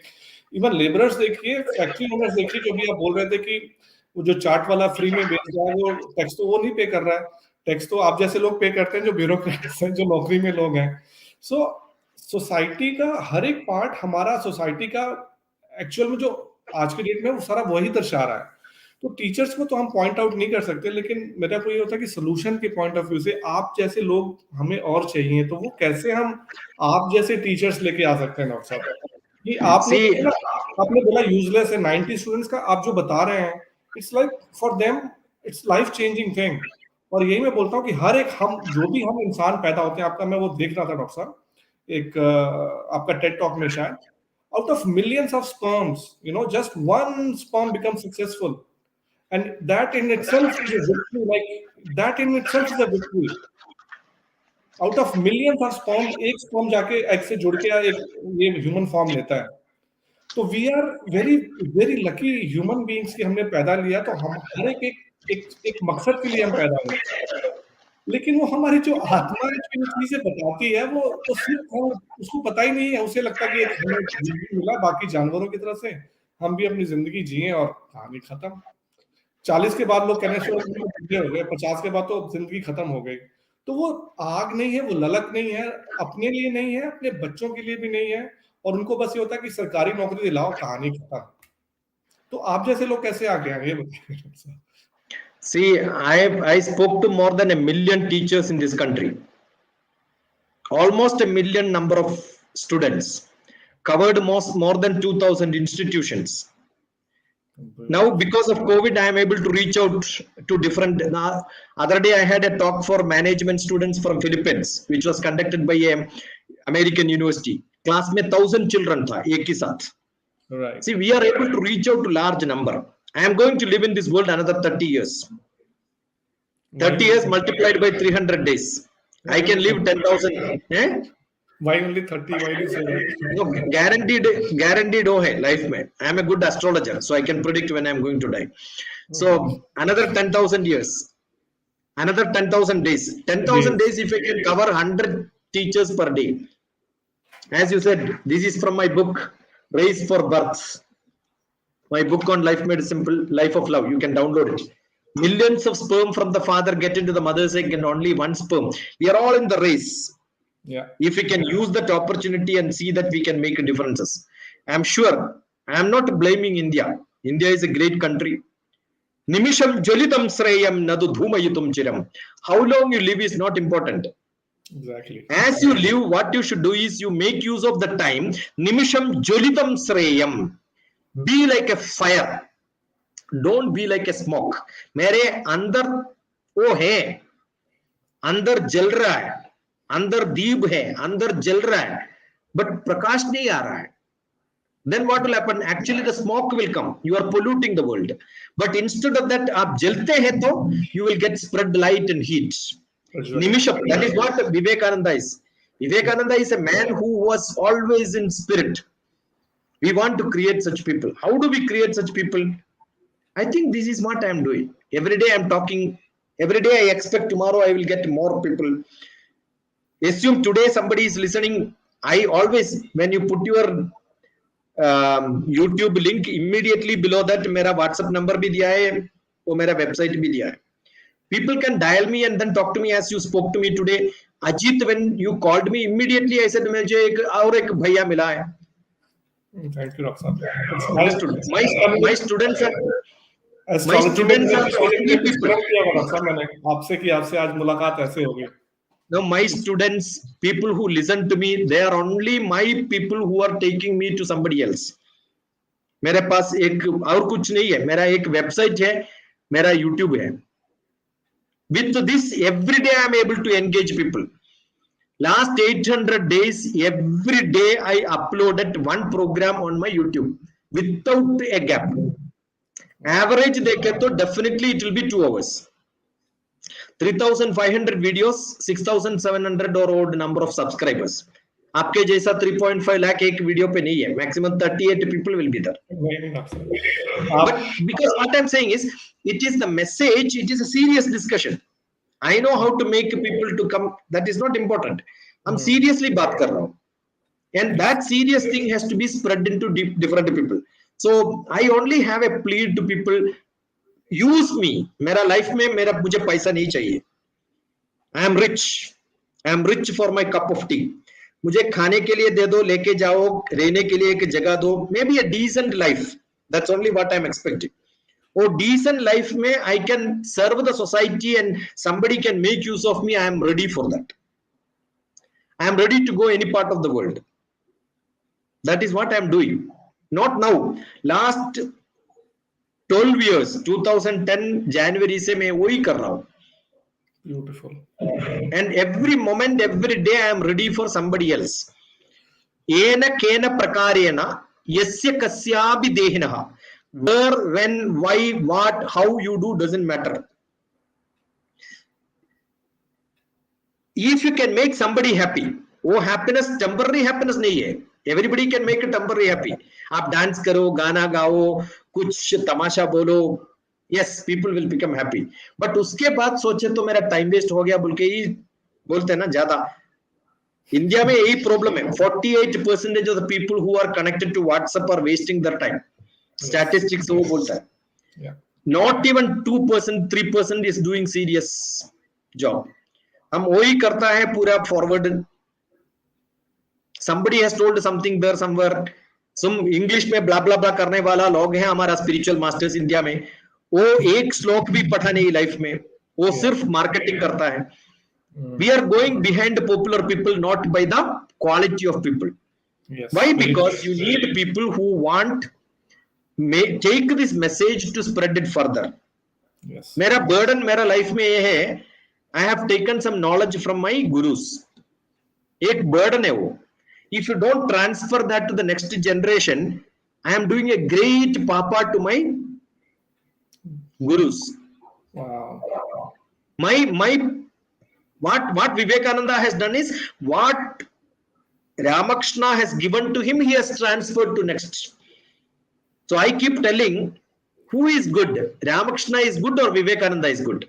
इवन लेबरर्स देखिए, फैक्ट्री ओनर्स देखिए. जो भी आप बोल रहे थे कि वो जो चाट वाला फ्री में बेच रहा है, वो टैक्स तो वो नहीं पे कर रहा है. टैक्स तो आप जैसे लोग पे करते हैं, जो ब्यूरोक्रेट्स हैं, जो नौकरी में लोग हैं. सो सोसाइटी का हर एक पार्ट, हमारा सोसाइटी का एक्चुअल में जो आज के डेट में वो सारा वही दर्शा रहा है. तो टीचर्स को तो हम पॉइंट आउट नहीं कर सकते, लेकिन मेरा को ये होता है कि सोल्यूशन के पॉइंट ऑफ व्यू से आप जैसे लोग हमें और चाहिए. तो वो कैसे हम आप जैसे टीचर्स लेके आ सकते हैं डॉक्टर साहब? कि आपने बोला यूजलेस है 90 स्टूडेंट्स का, आप जो बता रहे हैं, it's like for them it's life changing thing. और यही मैं बोलता हूँ कि हर एक हम जो भी हम इंसान पैदा होते हैं, आपका मैं वो देख रहा था डॉक्टर साहब, एक आपका टेड टॉक में शायद, out of millions of sperms, just one sperm becomes successful, and that in itself is a victory. Like that in itself is a victory. Out of millions of sperm, एक sperm जाके egg से जुड़ के एक ये human form लेता है. तो we are very very lucky human beings कि हमने पैदा लिया. तो हम हर एक मकसद के लिए हम पैदा हुए, लेकिन वो हमारी जो आत्मा जो चीजें बताती है, वो तो सिर्फ उसको पता ही नहीं है. उसे लगता कि एक हमें जिंदगी मिला बाकी जानवरों की तरह से, हम भी अपनी जिंदगी जिए और कहानी खत्म. 40 के बाद लोग कहने शुरू हो गए, 50 के बाद तो जिंदगी खत्म हो गई. तो वो आग नहीं है, वो ललक नहीं है, अपने लिए नहीं है, अपने बच्चों के लिए भी नहीं है. और उनको बस ये होता है कि सरकारी नौकरी दिलाओ, कहानी खत्म. तो आप जैसे लोग कैसे आगे आए ये बताइए. See, I spoke to more than 1 million teachers in this country. Almost 1 million number of students. Covered more than 2,000 institutions. Now, because of COVID, I am able to reach out to different. Other day, I had a talk for management students from Philippines, which was conducted by a American university. Class में 1,000 children था एक ही साथ. Right. See, we are able to reach out to large number. I am going to live in this world another 30 years. 30 years multiplied by 300 days. I can live 10,000. Eh? Why only 30? Why do you say that? No, guaranteed हो है life में. I am a good astrologer, so I can predict when I am going to die. So another 10,000 years, another 10,000 days. 10,000 days if I can cover 100 teachers per day. As you said, this is from my book, Race for Births. My book on life made simple, Life of Love. You can download it. Millions of sperm from the father get into the mother's egg and only one sperm. We are all in the race. Yeah. If we can use that opportunity and see that we can make differences. I'm sure, I'm not blaming India. India is a great country. Nimisham jolitam sreyam nadu dhumayitum chiram. How long you live is not important. Exactly. As you live, what you should do is you make use of the time. Nimisham jolitam sreyam. Be like a fire. Don't be like a smoke. मेरे अंदर वो है, अंदर जल रहा है, अंदर दीप है, अंदर जल रहा है, बट प्रकाश नहीं आ रहा है, then what will happen? Actually the smoke will come, you are polluting the world, but instead of that आप जलते हैं तो you will get spread light and heat. Nimishap, that is what Vivekananda is. Vivekananda is a man who was always in spirit. We want to create such people. How do we create such people? I think this is what I am doing. Every day I am talking, every day I expect tomorrow I will get more people. Assume today somebody is listening. I always, when you put your YouTube link, immediately below that मेरा WhatsApp number भी दिया है, वो मेरा website भी दिया है. People can dial me and then talk to me as you spoke to me today. Ajeet, when you called me, immediately I said मुझे एक और एक भैया मिला है. Thank you, Dr. Understood. My students are only people. मैंने आपसे कि आपसे आज मुलाकात ऐसे होगी. Now my students, people who listen to me, they are only my people who are taking me to somebody else. मेरे पास एक और कुछ नहीं है, मेरा एक वेबसाइट है, मेरा यूट्यूब है. With this, every day I am able to engage people. Last 800 days, every day I uploaded one program on my YouTube without a gap. Average देखे तो definitely it will be 2 hours. 3,500 videos, 6,700 or odd number of subscribers. आपके जैसा 3.5 लाख एक video पे नहीं है. Maximum 38 people will be there. But because what I'm saying is, it is the message, it is a serious discussion. I know how to make people to come. That is not important. I'm seriously बात कर रहा हूँ. And that serious thing has to be spread into different people. So I only have a plea to people. Use me. मेरा life में मेरा मुझे पैसा नहीं चाहिए. I am rich. I am rich for my cup of tea. मुझे खाने के लिए दे दो, लेके जाओ, रहने के लिए एक जगह दो. Maybe a decent life. That's only what I'm expecting. Or decent life में I can serve the society and somebody can make use of me. I am ready for that. I am ready to go any part of the world. That is what I am doing. Not now. Last 12 years, 2010 January से मैं वही कर रहा हूँ. Beautiful. And every moment, every day I am ready for somebody else. येन केन प्रकारेण यस्य कस्यापि देहिनः. Where, when, why, what, how you do doesn't matter. If you can make somebody happy, वो happiness temporary happiness नहीं है. Everybody can make a temporary happy. आप dance करो, गाना गाओ, कुछ तमाशा बोलो, yes, people will become happy. But उसके बाद सोचे तो मेरा टाइम वेस्ट हो गया बोल के ही बोलते हैं ना ज्यादा. इंडिया में यही प्रॉब्लम है. 48% of the people who are connected to WhatsApp are wasting their time. Statistics वो बोलता है. Not even 2%, 3% is doing serious job. हम वही करता है पूरा forward. Somebody has told something there somewhere. Some English में blah blah blah करने वाला लोग हैं हमारा spiritual masters इंडिया में. वो एक श्लोक भी पढ़ा नहीं लाइफ में. वो सिर्फ मार्केटिंग करता है. We are going behind popular people, not by the quality of people. Yes. Why? Because you need people who want take this message to spread it further. Yes. मेरा burden मेरा life में ये है. I have taken some knowledge from my gurus. एक burden है वो. If you don't transfer that to the next generation, I am doing a great papa to my gurus. Wow. What Vivekananda has done is what Ramakrishna has given to him, he has transferred to next. So I keep telling, who is good? Ramakrishna is good or Vivekananda is good?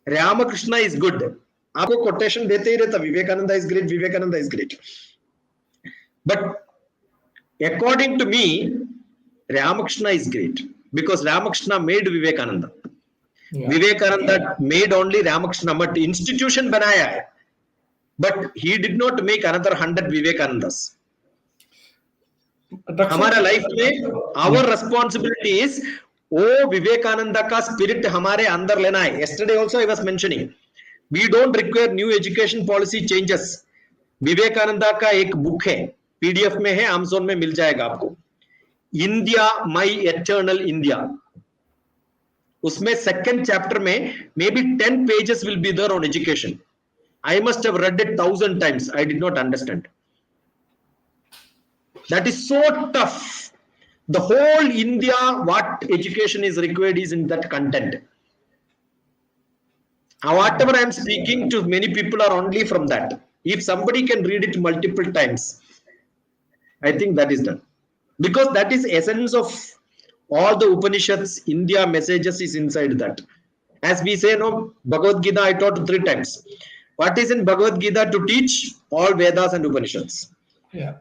Ramakrishna is good. आपको quotation देते ही रहता, Vivekananda is great, Vivekananda is great. But according to me, Ramakrishna is great because Ramakrishna made Vivekananda. Yeah. Vivekananda made only Ramakrishna, but institution बनाया है. But he did not make another 100 Vivekanandas. हमारा life में our responsibility is वो विवेकानंदा का spirit हमारे अंदर लेना है. Yesterday also I was mentioning, we don't require new education policy changes. Vivekananda का एक बुक है, PDF में है, Amazon में मिल जाएगा आपको. India, my eternal India. उसमें second chapter में maybe 10 pages will be there on education. I must have read it 1,000 times. I did not understand. That is so tough. The whole India, what education is required is in that content. Whatever I am speaking to, many people are only from that. If somebody can read it multiple times, I think that is done. Because that is essence of all the Upanishads, India messages is inside that. As we say, no, Bhagavad Gita I taught 3 times. What is in Bhagavad Gita to teach? All Vedas and Upanishads. Yeah.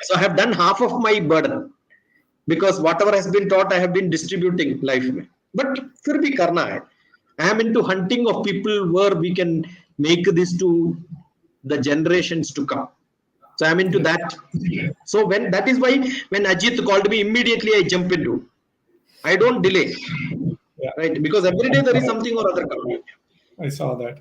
So I have done half of my burden. Because whatever has been taught, I have been distributing life में. But फिर भी करना है. I am into hunting of people where we can make this to the generations to come. So I am into that. So when that is why when Ajeet called me, immediately I jump into. I don't delay. Yeah. Right? Because every day there is something or other coming. I saw that.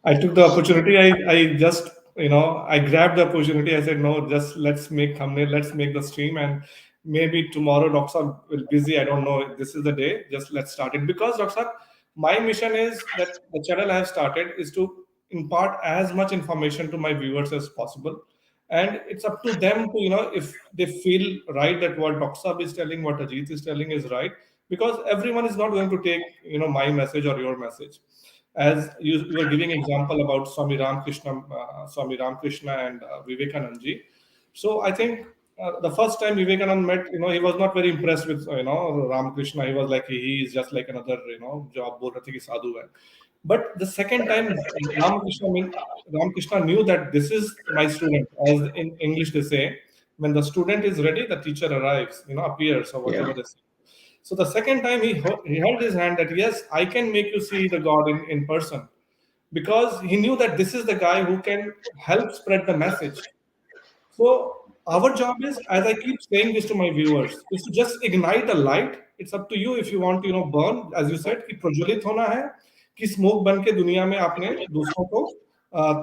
I took the opportunity. I just, I grabbed the opportunity. I said, no, just let's make thumbnail, let's make the stream, and maybe tomorrow Dr. Saab will busy. I don't know. This is the day. Just let's start it. Because Dr. Saab, my mission is that the channel I have started is to impart as much information to my viewers as possible. And it's up to them to, if they feel right that what Dr. Saab is telling, what Ajeet is telling is right. Because everyone is not going to take, my message or your message. As you were giving example about Swami Ramakrishna and Vivekanand ji. So I think the first time Vivekanand met, he was not very impressed with, Ramakrishna. He was like, he is just like another, jo aap bol rahe the ki sadhu hai. But the second time Ramakrishna knew that this is my student, as in English they say, when the student is ready, the teacher arrives, appears or whatever they say. So the second time he held his hand that, yes, I can make you see the God in person, because he knew that this is the guy who can help spread the message. So our job is, as I keep saying this to my viewers, is to just ignite a light. It's up to you if you want to, burn, as you said, कि प्रज्वलित होना है, कि smoke बन के दुनिया में आपने दूसरों को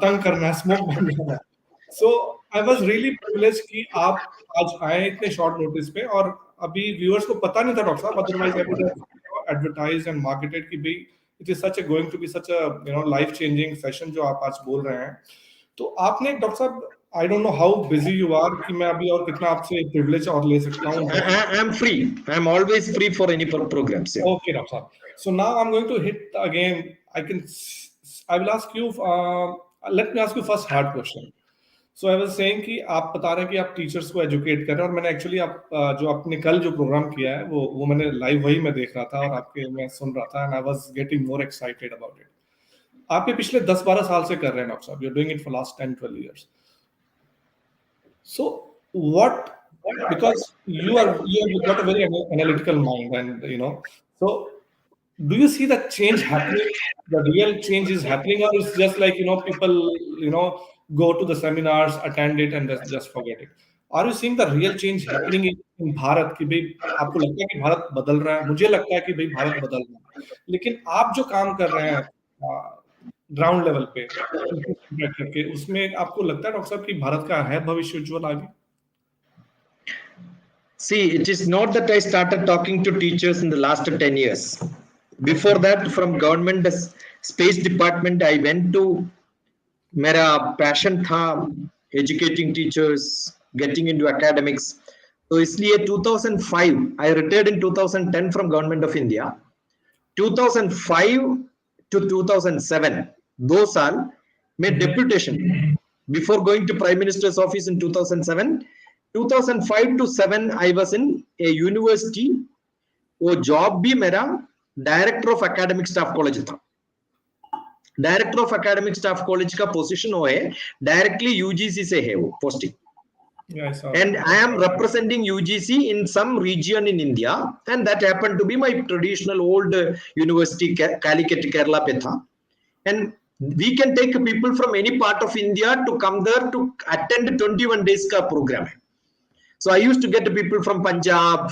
तंग करना है, स्मोक बन जाना है. So I was really privileged कि आप आज आए इतने शॉर्ट नोटिस पे, और अभी व्यूअर्स को पता नहीं था डॉक्टर साहब, otherwise I would have advertised and marketed कि भाई it is such a going to be such a life changing session जो आप आज बोल रहे हैं. तो आपने डॉक्टर साहब, I don't know how busy you are कि मैं अभी और कितना आपसे प्रिविलेज और ले सकता हूं. I am free. I am always free for any programs. Yeah. Okay, doctor साहब. So now I'm going to hit again. I will ask you. Let me ask you first hard question. So I was saying कि आप बता रहे हैं कि आप teachers को educate कर रहे हैं, और मैंने एक्चुअली आप जो आपने कल जो प्रोग्राम किया है वो मैंने लाइव वही मैं देख रहा था और आपके मैं सुन रहा था, and I was getting more excited about it. आप ये पिछले 10-12 साल से कर रहे हैं डॉक्टर साहब. You are doing it for last 10-12 years. So what, because you have got a very analytical mind, and so do you see that change happening? The real change is happening, or it's just like people go to the seminars, attend it, and just forget it? Are you seeing the real change happening in Bharat? कि भाई आपको लगता है कि भारत बदल रहा है? मुझे लगता है कि भाई भारत बदल रहा है, लेकिन आप जो काम कर रहे हैं ग्राउंड लेवल पे करके, उसमें आपको लगता है डॉक्टर साहब कि भारत का है भविष्य उज्जवल आगे? See, it is not that I started talking to teachers in the last 10 years. Before that, from government space department, I went to, मेरा passion था educating teachers, getting into academics. तो इसलिए 2005, I retired in 2010 from government of India. 2005 to 2007, 2 साल में deputation. Before going to Prime Minister's office in 2007, 2005 to 7 I was in a university. वो job भी मेरा director of academic staff college था. Director of academic staff college का position वो है, directly UGC से है वो posting. And I am representing UGC in some region in India, and that happened to be my traditional old university, Calicut, Kerala पे था. And we can take people from any part of India to come there to attend 21 days का program है. So I used to get people from Punjab,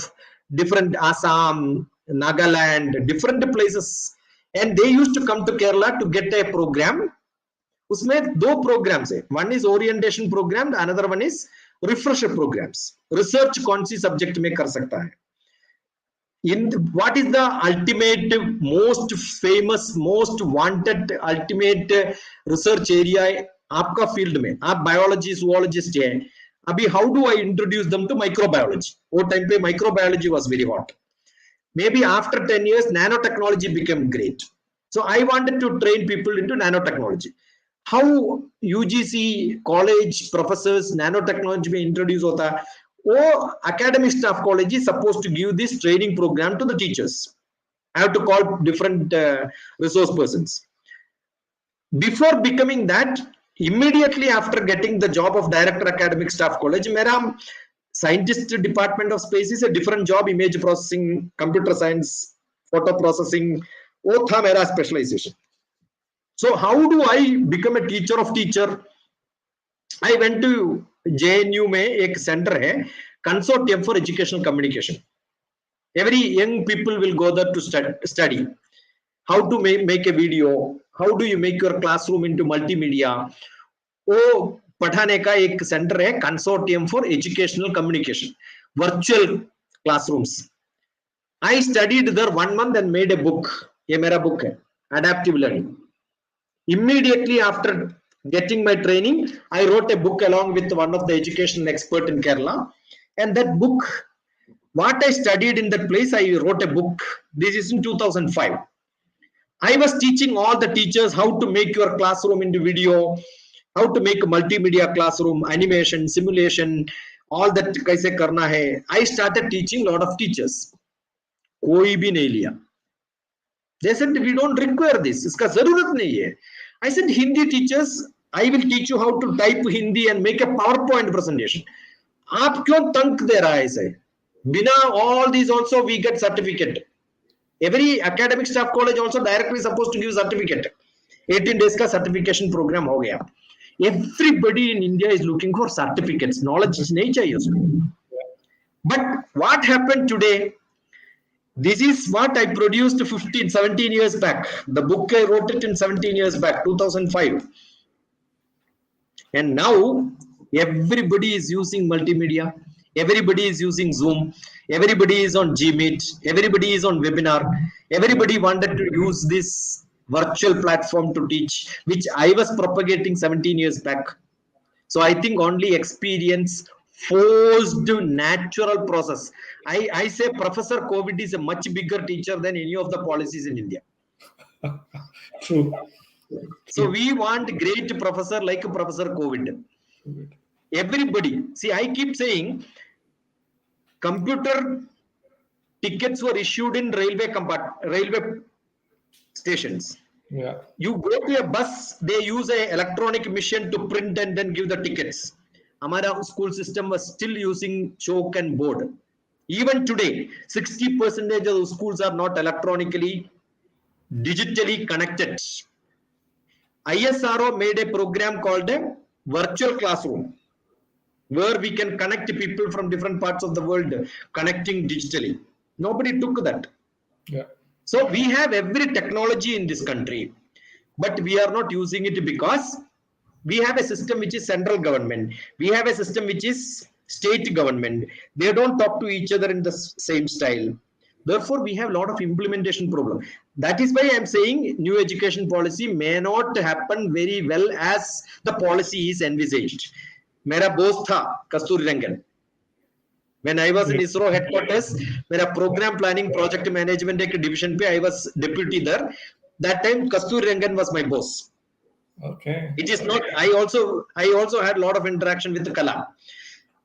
different Assam, Nagaland, different places, and they used to come to Kerala to get a program. उसमें 2 programs है. One is orientation program, another one is refresher programs. Research कौन सी subject में कर सकता है. what is the ultimate, most famous, most wanted, ultimate research area आपका field में? आप biology, zoologist है. अभी how do I introduce them to microbiology? वो time पे microbiology was very hot. Maybe after 10 years, nanotechnology became great. So I wanted to train people into nanotechnology. How UGC college professors nanotechnology में introduce होता है? Oh, academic staff college is supposed to give this training program to the teachers. I have to call different resource persons. Before becoming that, immediately after getting the job of director academic staff college, मेरा scientist department of space is a different job, image processing, computer science, photo processing, वो था मेरा specialization. So how do I become a teacher of teacher? I went to JNU में एक center है, Consortium for Educational Communication. Every young people will go there to study. How to make a video, how do you make your classroom into multimedia. वो पढ़ाने का एक centre है, consortium for educational communication, virtual classrooms. I studied there 1 month and made a book. ये मेरा book है, Adaptive Learning. Immediately after getting my training, I wrote a book along with one of the educational expert in Kerala. And that book, what I studied in that place, I wrote a book. This is in 2005. I was teaching all the teachers how to make your classroom into video, how to make a multimedia classroom, animation, simulation, all that kaise karna hai. I started teaching a lot of teachers. कोई भी नहीं लिया. They said, we don't require this. इसका जरूरत नहीं है. I said, Hindi teachers, I will teach you how to type Hindi and make a PowerPoint presentation. आप क्यों तंक दे रहा है इसे? बिना all these also we get certificate. Every academic staff college also directly supposed to give certificate. 18 days का certification program हो गया. Everybody in India is looking for certificates. Knowledge नहीं चाहिए उसको. But what happened today? This is what I produced 15, 17 years back. The book I wrote it in 17 years back, 2005. And now everybody is using multimedia. Everybody is using Zoom. Everybody is on Gmeet. Everybody is on webinar. Everybody wanted to use this virtual platform to teach, which I was propagating 17 years back. So I think only experience, forced natural process. I say Professor COVID is a much bigger teacher than any of the policies in India. True. So we want great professor like Professor COVID. Everybody. See, I keep saying computer tickets were issued in railway stations. Yeah. You go to a bus, they use a electronic machine to print and then give the tickets. Our school system was still using chalk and board. Even today, 60% of the schools are not electronically, digitally connected. ISRO made a program called a virtual classroom, where we can connect people from different parts of the world, connecting digitally. Nobody took that. Yeah. So we have every technology in this country, but we are not using it because we have a system which is central government. We have a system which is state government. They don't talk to each other in the same style. Therefore, we have a lot of implementation problem. That is why I'm saying new education policy may not happen very well as the policy is envisaged. मेरा boss था कस्तूरी रंगन. When I was in ISRO headquarters, मेरा program planning project management एक division पे I was deputy there. That time Kasturi Rangan was my boss. Okay. It is not. I also had a lot of interaction with Kalam.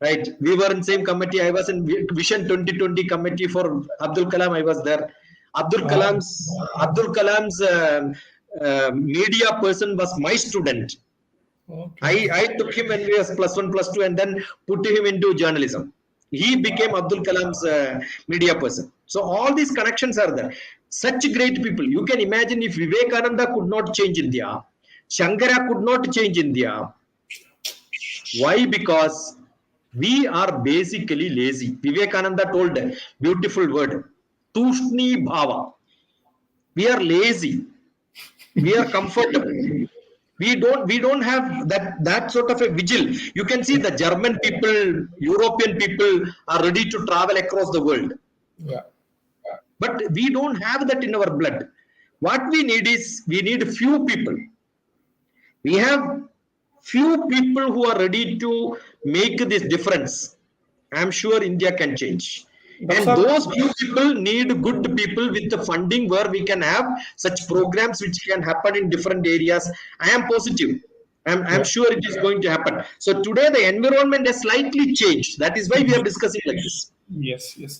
Right. We were in same committee. I was in Vision 2020 committee for Abdul Kalam. I was there. Abdul Kalam's media person was my student. Okay. I took him when we was +1, +2, and then put him into journalism. He became Abdul Kalam's media person. So all these connections are there. Such great people. You can imagine if Vivekananda could not change India, Shankara could not change India. Why? Because we are basically lazy. Vivekananda told a beautiful word, Tushni Bhava. We are lazy. We are comfortable. We don't have that sort of a vigil. You can see the German people, European people are ready to travel across the world. Yeah. but we don't have that in our blood. What we need is, we need few people. We have few people who are ready to make this difference. I'm sure India can change. And those few people need good people with the funding where we can have such programs which can happen in different areas. I am positive. I'm sure it is going to happen. So today the environment has slightly changed. That is why we are discussing like this. Yes, yes.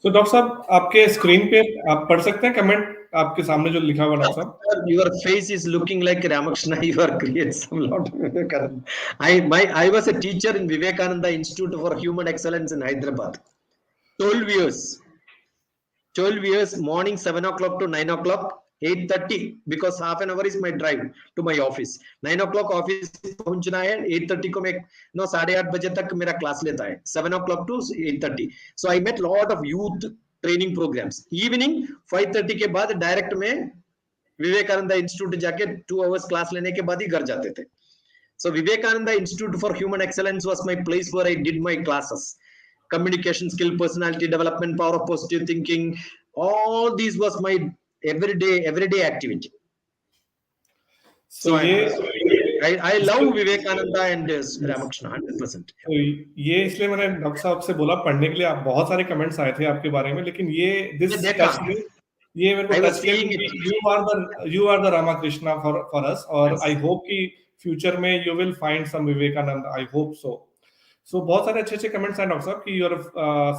So doctor साहब आपके screen पे आप पढ़ सकते हैं comment आपके सामने जो लिखा हुआ डॉक्टर साहब? Your face is looking like Ramakrishna. You are creating some lot of Vivekananda. I was a teacher in Vivekananda Institute for Human Excellence in Hyderabad. 12 years. 12 years, morning 7 o'clock to 9 o'clock, 8:30, because half an hour is my drive to my office. 9 o'clock office पहुंचना है, 8:30 को मैं 8:30 बजे तक मेरा class लेता है, 7 o'clock to 8:30. So I met lot of youth training programs. Evening 5:30 के बाद डायरेक्ट में विवेकानंद इंस्टीट्यूट जाके 2 hours क्लास लेने के बाद ही घर जाते थे. So Vivekananda Institute for Human Excellence was my place where I did my classes. Communication skill, personality development, power of positive thinking, all these was my everyday activity. So I love Vivekananda and Ramakrishna 100%. तो ये इसलिए मैंने doctor साहब से बोला पढ़ने के लिए. आप बहुत सारे कमेंट्स आए थे आपके बारे में, लेकिन ये ये मेरे को टच किया. You are the Ramakrishna for us, और आई होप कि फ्यूचर में you will find some Vivekananda. I hope so. So बहुत सारे अच्छे अच्छे कमेंट्स हैं डॉक्टर साहब कि you are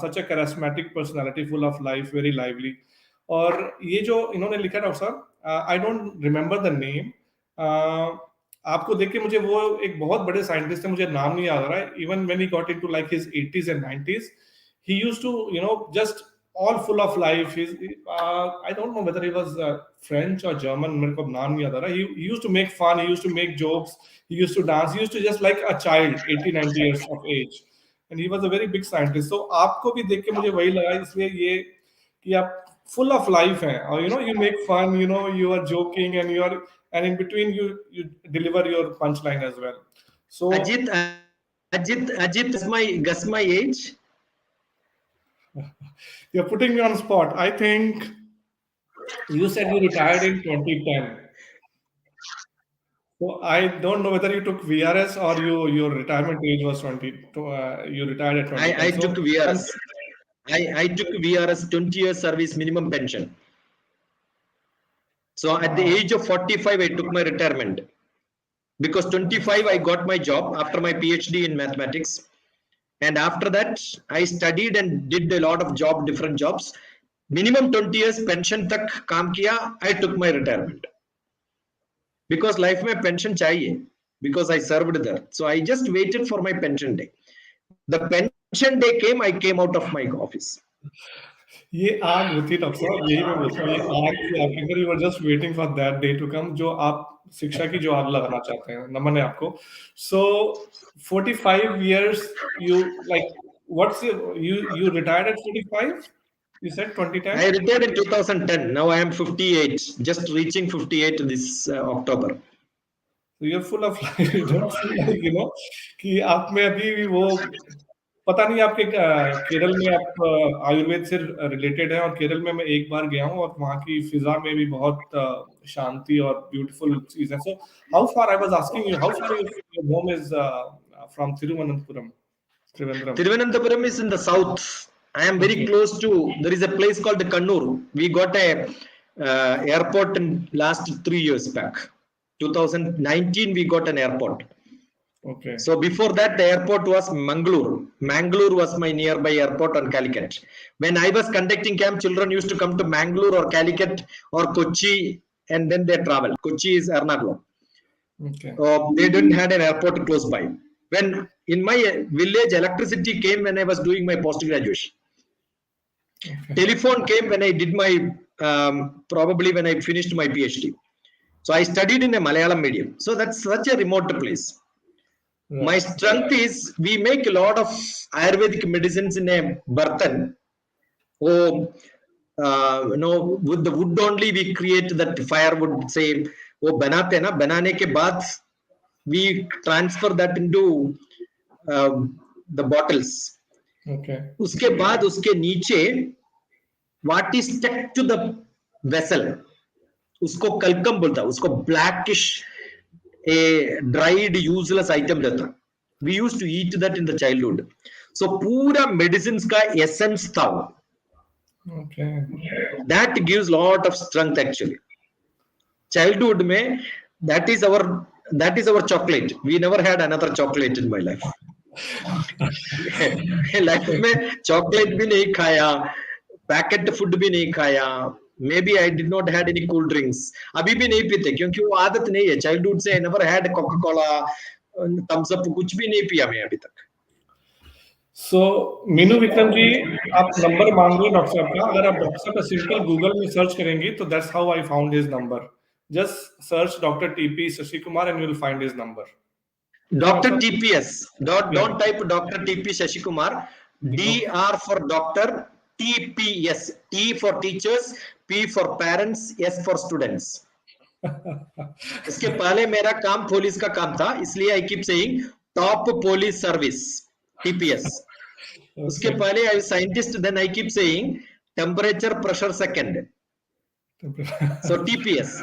such a charismatic personality, full of life, very lively. और ये जो इन्होंने लिखा डॉक्टर साहब, I don't remember the name. आपको देख के मुझे वो एक बहुत बड़े साइंटिस्ट है, मुझे नाम नहीं याद आ रहा है. Even when he got into like his 80s and 90s, he used to, you know, just all full of life. He's I don't know whether he was French or German, मेरे को नाम नहीं याद आ रहा. He used to make fun, he used to make jokes, he used to dance, he used to just like a child, 80-90 years of age, and he was a very big scientist. So आपको भी देख के मुझे वही लगा, इसलिए ये कि आप full of life हैं, और you know, you make fun, you know, you are joking, and you are, and in between you deliver your punchline as well. So Ajeet, guess my age. You're putting me on spot. I think you said you retired in 2010. So I don't know whether you took VRS or your retirement age was 20. You retired at 20. I took VRS. I took VRS, 20 years service minimum pension. So at the age of 45, I took my retirement. Because 25, I got my job after my PhD in mathematics. And after that, I studied and did a lot of different jobs. Minimum 20 years pension tak kaam kiya, I took my retirement. Because life mein pension chahiye, because I served there. So I just waited for my pension day. The pension day came, I came out of my office. ये आग होती है doctor साहब, यही मैं बोलता हूँ, ये आग थी आपके अंदर. You are just waiting for that day to come, जो आप शिक्षा की जो आग लगाना चाहते हैं. नमन है आपको. सो 45 years, you like, what's you retired at 45? You said 2010? I retired in 2010. Now I am 58, just reaching 58 this October. So you're full of life. You don't feel like, you know, कि आप में अभी भी वो, पता नहीं आपके केरल में आप आयुर्वेद से रिलेटेड है, और केरल में मैं एक बार गया हूँ, और वहाँ की फिजा में भी बहुत शांति और ब्यूटीफुल चीज है. So how far, I was asking you, how far your home is from Thiruvananthapuram? Thiruvananthapuram is in the south. I am very close to, there is a place called Kannur. We got a airport in last 3 years back. 2019 we got an airport. Okay. So before that the airport was Mangalore. Mangalore was my nearby airport on Calicut. When I was conducting camp, children used to come to Mangalore or Calicut or Kochi, and then they travel. Kochi is Ernakulam. Okay. They didn't have an airport close by. When in my village, electricity came when I was doing my post graduation. Okay. Telephone came when I did my probably when I finished my PhD. So I studied in a Malayalam medium. So that's such a remote place. Right. My strength is, we make a lot of Ayurvedic medicines in a bartan. You know, with the wood only we create that firewood. Say, वो बनाते हैं ना, बनाने के बाद we transfer that into the bottles. Okay. उसके बाद उसके नीचे what is stuck to the vessel, उसको कलकम बोलता है, उसको blackish a dried useless item रहता. We used to eat that in the childhood. So पूरा medicines का essence था वो. Okay. That gives lot of strength actually. Childhood में that is our chocolate. We never had another chocolate in my life. Life में chocolate भी नहीं खाया, packet food भी नहीं खाया, maybe I did not had any cool drinks, अभी भी नहीं पीते क्योंकि वो आदत नहीं है चाइल्डहुड से. I never had Coca Cola, Thums Up, कुछ भी नहीं पिया मैं अभी तक. सो मीनू विक्रम जी, आप नंबर मांग रहे हैं डॉक्टर साहब का. अगर आप डॉक्टर साहब का सिंपल गूगल में सर्च करेंगे तो that's how I found his number. Just search doctor TP Sasikumar and you will find his number. Dr TPS. Don't type Dr TP Sasikumar. DR for doctor, TPS. T for teachers, P for parents, S for students. इसके पहले मेरा काम police का काम था, इसलिए I keep saying top police service, TPS. उसके पहले I scientist, then I keep saying temperature pressure second, so TPS.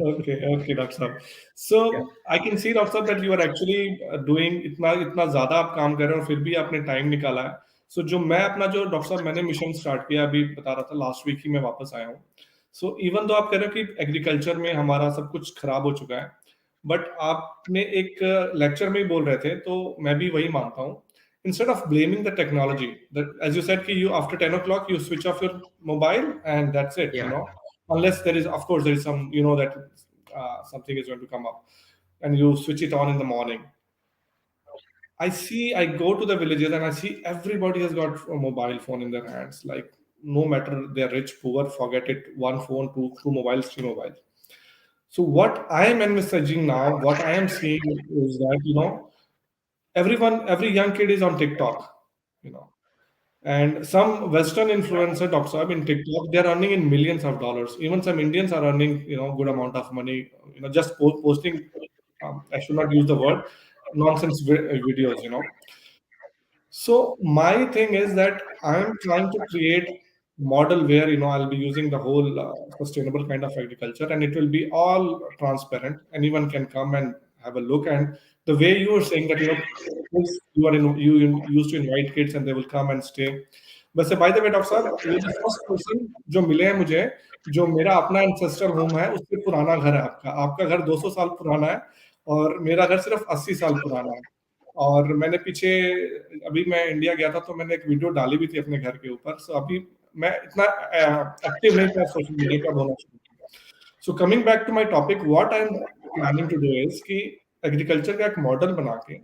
Okay, Dr. Saab. So I can see, Dr. Saab, that you are actually doing इतना ज़्यादा आप काम कर रहे हो, फिर भी आपने टाइम निकाला है. So जो मैं अपना जो डॉक्टर साहब मैंने मिशन स्टार्ट किया, अभी बता रहा था लास्ट वीक ही मैं वापस आया हूँ. So even though आप कह रहे हो कि एग्रीकल्चर में हमारा सब कुछ खराब हो चुका है, बट आपने एक लेक्चर में ही बोल रहे थे, तो मैं भी वही मानता हूँ. Instead of blaming the technology, that as you said, कि you after 10 o'clock you switch off your mobile and that's it. Yeah. You know. Unless there is, of course, there is some, you know, that something is going to come up, and you switch it on in the morning. I go to the villages and I see everybody has got a mobile phone in their hands. Like, no matter they're rich, poor, forget it. One phone, two mobiles, three mobiles. So what I am envisaging now, what I am seeing is that, you know, every young kid is on TikTok, you know. And some Western influencer, Dr. Saab, in TikTok, they're earning in millions of dollars. Even some Indians are earning, you know, good amount of money, you know, just posting, I should not use the word, nonsense videos, you know. So my thing is that I'm trying to create model where, you know, I'll be using the whole sustainable kind of agriculture, and it will be all transparent. Anyone can come and have a look. And the way you were saying that, you know, you used to invite kids and they will come and stay. वैसे by the way doctor साहब, ये जो first person जो मिले हैं मुझे, जो मेरा अपना एंसेस्टर होम है, उससे पुराना घर है आपका घर 200 साल पुराना है और मेरा घर सिर्फ 80 साल पुराना है. और मैंने पीछे, अभी मैं इंडिया गया था तो मैंने एक वीडियो डाली भी थी अपने घर के ऊपर. सो अभी मैं इतना एक्टिव नहीं था सोशल मीडिया का, बोलना चाहिए. So coming back to my topic, what I am planning to do is कि एग्रीकल्चर का एक मॉडल बना के,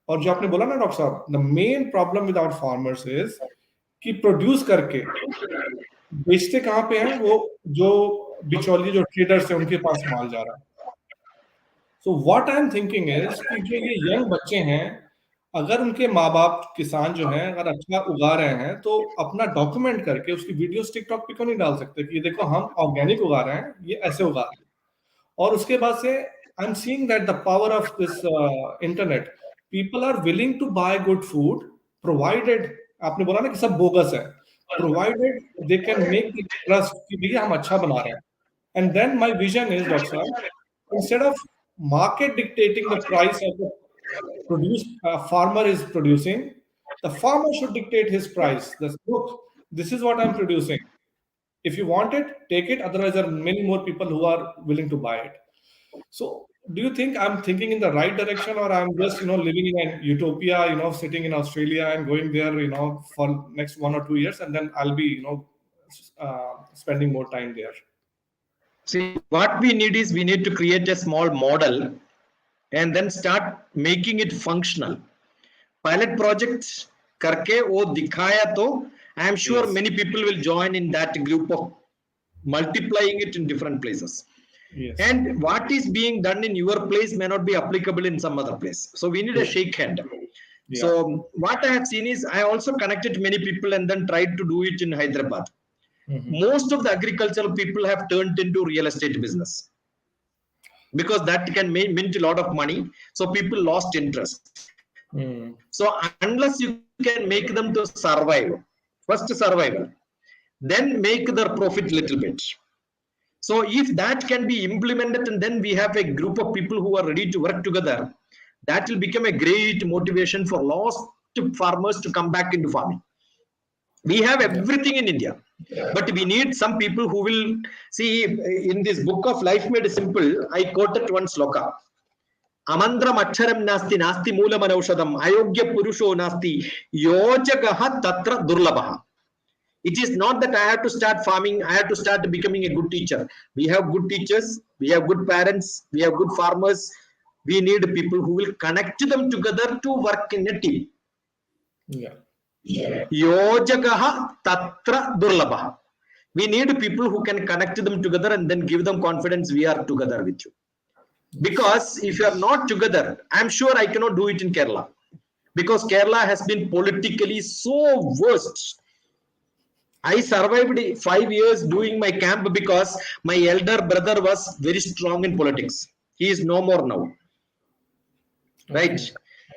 और जो आपने बोला ना डॉक्टर साहब, the main problem with our farmers is कि प्रोड्यूस करके बेचते कहाँ पे हैं, वो जो बिचौलिए जो ट्रेडर्स हैं उनके पास माल जा रहा है. So what I am thinking is कि जो ये यंग बच्चे हैं, अगर उनके माँ बाप किसान जो हैं अगर अच्छा उगा रहे हैं, तो अपना डॉक्यूमेंट करके उसकी वीडियोस टिकटॉक पे क्यों नहीं डाल सकते कि ये देखो हम ऑर्गेनिक उगा रहे हैं, ये ऐसे उगा रहे हैं. और उसके बाद से I am seeing that the power of this internet, people are willing to buy good food provided, आपने बोला ना कि सब बोगस है, provided they can make the trust कि भैया हम अच्छा बना रहे हैं. And then my vision is, doctor साहब, instead of market dictating the price of the produce farmer is producing, the farmer should dictate his price. Look, this is what I'm producing. If you want it, take it. Otherwise, there are many more people who are willing to buy it. So, do you think I'm thinking in the right direction, or I'm just, you know, living in a utopia, you know, sitting in Australia and going there, you know, for next 1 or 2 years, and then I'll be, you know, spending more time there? See, what we need is we need to create a small model and then start making it functional. Pilot projects करके वो दिखाया तो I am sure many people will join in that group of multiplying it in different places. Yes. And what is being done in your place may not be applicable in some other place. So we need a shake hand. Yeah. So what I have seen is I also connected many people and then tried to do it in Hyderabad. Most of the agricultural people have turned into real estate business because that can mint a lot of money. So people lost interest. So unless you can make them to survive, first survival, then make their profit little bit. So if that can be implemented, and then we have a group of people who are ready to work together, that will become a great motivation for lost farmers to come back into farming. We have everything in India, but we need some people who will see. In this book of Life Made Simple, I quoted one sloka. Amandram aksharam nasti nasti moolam anaushadam ayogya purusho nasti yojagaha tatra durlabaha. It is not that I have to start farming, I have to start becoming a good teacher. We have good teachers, we have good parents, we have good farmers. We need people who will connect them together to work in a team. Yojagaha tatra durlabaha. We need people who can connect them together and then give them confidence. We are together with you. Because if you are not together, I'm sure I cannot do it in Kerala. Because Kerala has been politically so worst. I survived 5 years doing my camp because my elder brother was very strong in politics. He is no more now. Right?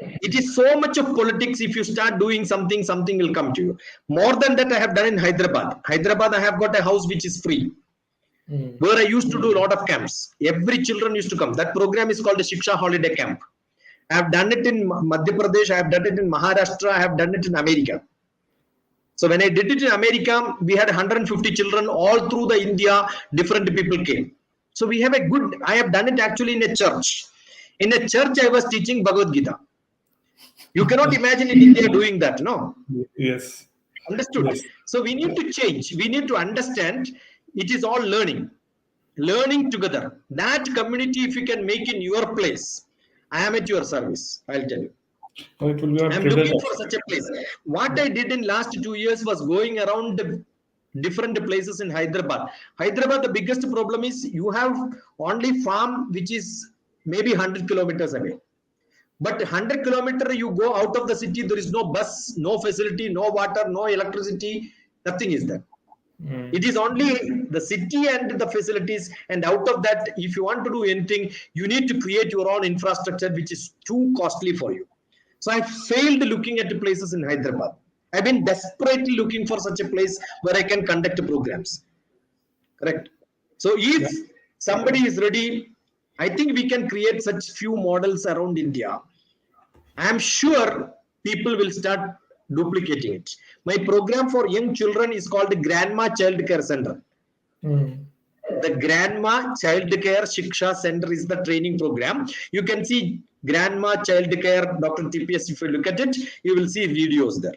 It is so much of politics. If you start doing something, something will come to you. More than that, I have done in Hyderabad. Hyderabad, I have got a house which is free. Where I used to do a lot of camps. Every children used to come. That program is called the Shiksha Holiday Camp. I have done it in Madhya Pradesh. I have done it in Maharashtra. I have done it in America. So when I did it in America, we had 150 children all through the India. Different people came. So we have a good. I have done it actually in a church. In a church, I was teaching Bhagavad Gita. You cannot imagine in India doing that, no? Yes. Understood. Yes. So we need to change. We need to understand. It is all learning together. That community, if you can make in your place, I am at your service. I'll tell you. Oh, it will be I'm looking for such a place. What I did in last 2 years was going around different places in Hyderabad. Hyderabad, the biggest problem is you have only farm which is maybe 100 kilometers away. But 100 kilometers you go out of the city, there is no bus, no facility, no water, no electricity, nothing is there. It is only the city and the facilities, and out of that, if you want to do anything, you need to create your own infrastructure, which is too costly for you. So I failed looking at the places in Hyderabad. I've been desperately looking for such a place where I can conduct programs. Correct. So if somebody is ready, I think we can create such few models around India. I am sure people will start duplicating it. My program for young children is called the Grandma Child Care Center. The Grandma Child Care Shiksha Center is the training program. You can see Grandma Child Care, Dr. TPS. If you look at it, you will see videos there.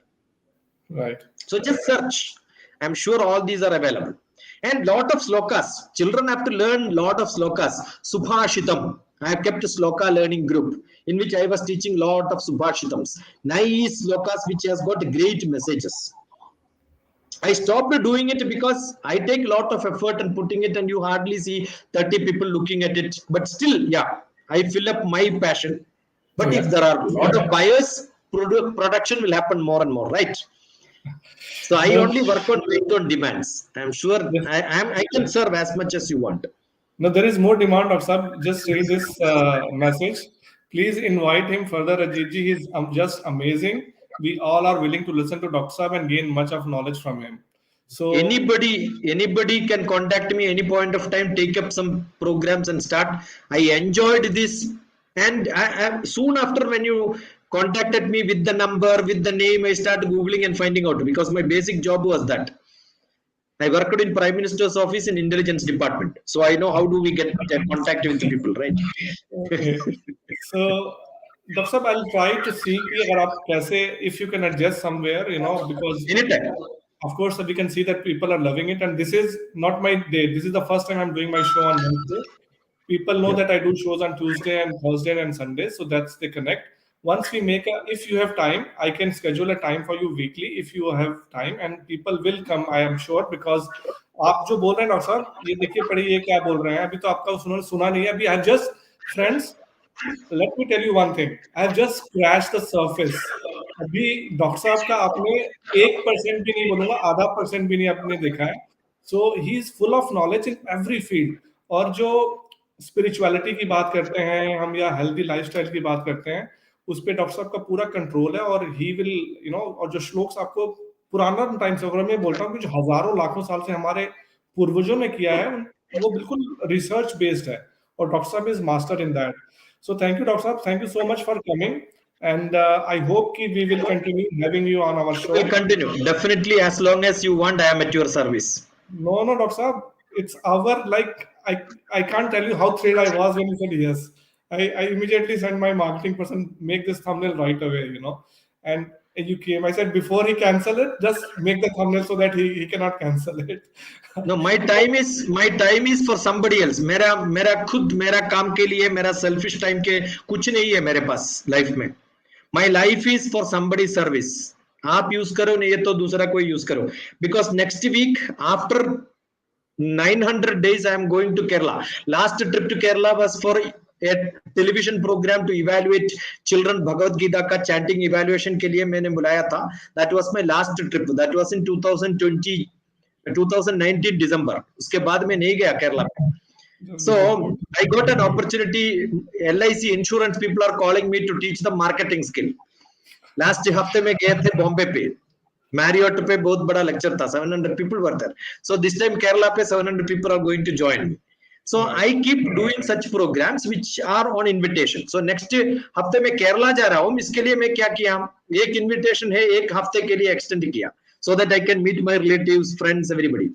Right. So just search. I'm sure all these are available. And lot of slokas. Children have to learn lot of slokas. Subhashitam. I have kept a sloka learning group in which I was teaching lot of Subhashitams. Nice slokas which has got great messages. I stopped doing it because I take a lot of effort and putting it, and you hardly see 30 people looking at it. But still, I fill up my passion. But if there are a lot of buyers, production will happen more and more, right? So I only work on based on demands. I'm sure I can serve as much as you want. No, there is more demand, Dr. Sahab. Just say this message. Please invite him further. Ajeet ji, he's just amazing. We all are willing to listen to Dr. Sahab and gain much of knowledge from him. So anybody can contact me any point of time, take up some programs and start. I enjoyed this, and I soon after when you contacted me with the number, with the name, I started Googling and finding out, because my basic job was that. I worked in Prime Minister's office in Intelligence Department. So I know how do we get contact with people, right? Okay. So, Dr. Sahab, I'll try to see if you can adjust somewhere, because Anytime. Of course, we can see that people are loving it. And this is not my day. This is the first time I'm doing my show on Wednesday. People know that I do shows on Tuesday and Thursday and Sunday. So that's the connect. Once we if you have time, I can schedule a time for you weekly if you have time, and people will come, I am sure, because आप जो बोल रहे हैं doctor साहब, ये देखिए पढ़िए क्या बोल रहे हैं, अभी तो आपका सुना नहीं है, अभी I just, friends, let me tell you one thing, I have just scratched the surface. अभी डॉक्टर साहब का आपने 1% भी नहीं, बोलूंगा आधा % भी नहीं आपने देखा है. So he is full of knowledge in every field. और जो स्पिरिचुअलिटी की बात करते हैं हम या हेल्दी लाइफस्टाइल की बात करते हैं, उस पे डॉक्टर साहब का पूरा कंट्रोल है, और ही विल और जो श्लोक्स आपको पुराना टाइम से, अगर मैं बोलता हूँ कि जो हजारों लाखों साल से हमारे पूर्वजों ने किया है, वो बिल्कुल रिसर्च बेस्ड है, और डॉक्टर साहब is master in that. So thank you doctor साहब, thank you so much for coming, and I hope कि we will continue having you on our show. We'll continue. Definitely, as long as you want, I am at your service. No, Dr. Saab, it's our, like, I can't tell you how thrilled I was when you said yes. I immediately sent my marketing person, make this thumbnail right away, you know. And you came. I said, before he cancel it, just make the thumbnail so that he cannot cancel it. No, my time is for somebody else. मेरा खुद मेरा काम के लिए, मेरा selfish time के कुछ नहीं है मेरे पास लाइफ में. My life is for somebody's service. आप यूज करो, नहीं है तो दूसरा कोई यूज करो. Because next week after 900 days I am going to Kerala. Last trip to Kerala was for a television program to evaluate children. Bhagavad Gita का chanting evaluation के लिए मैंने बुलाया था. That was my last trip. That was in 2019 December. उसके बाद में नहीं गया Kerala. So I got an opportunity. LIC insurance people are calling me to teach them marketing skill. Last हफ्ते में गए थे बॉम्बे पे, मैरियट पे बहुत बड़ा लेक्चर था, 700 people were there. So this time Kerala पे 700 people are going to join me. So I keep doing such programs which are on invitation. So next हफ्ते में केरला जा रहा हूँ, इसके लिए मैं क्या किया, एक invitation है, एक हफ्ते के लिए extend किया, so that I can meet my relatives, friends, everybody.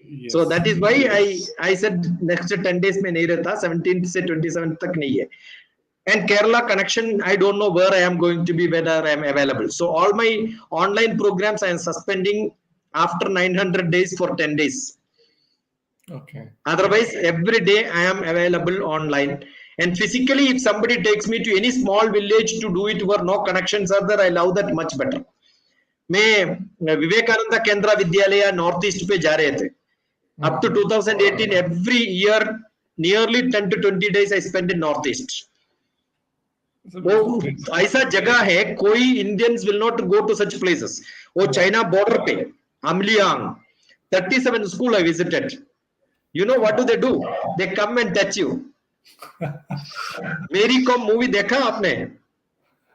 Yes. So that is why I said next 10 days में नहीं रहता, 17th से 27th तक नहीं है. And Kerala connection, I don't know where I am going to be, whether I am available. So all my online programs I am suspending after 900 days for 10 days. Okay. Otherwise, every day I am available online. And physically, if somebody takes me to any small village to do it where no connections are there, I love that much better. मैं विवेकानंद केंद्र विद्यालय north east पे जा रहे थे. Up to 2018, every year, nearly 10 to 20 days I spend in North East. वो ऐसा जगह है, कोई Indians will not go to such places. वो चाइना बॉर्डर पे, Amliang, 37 school I visited. You know what do? They come and touch you. मेरी com movie देखा आपने?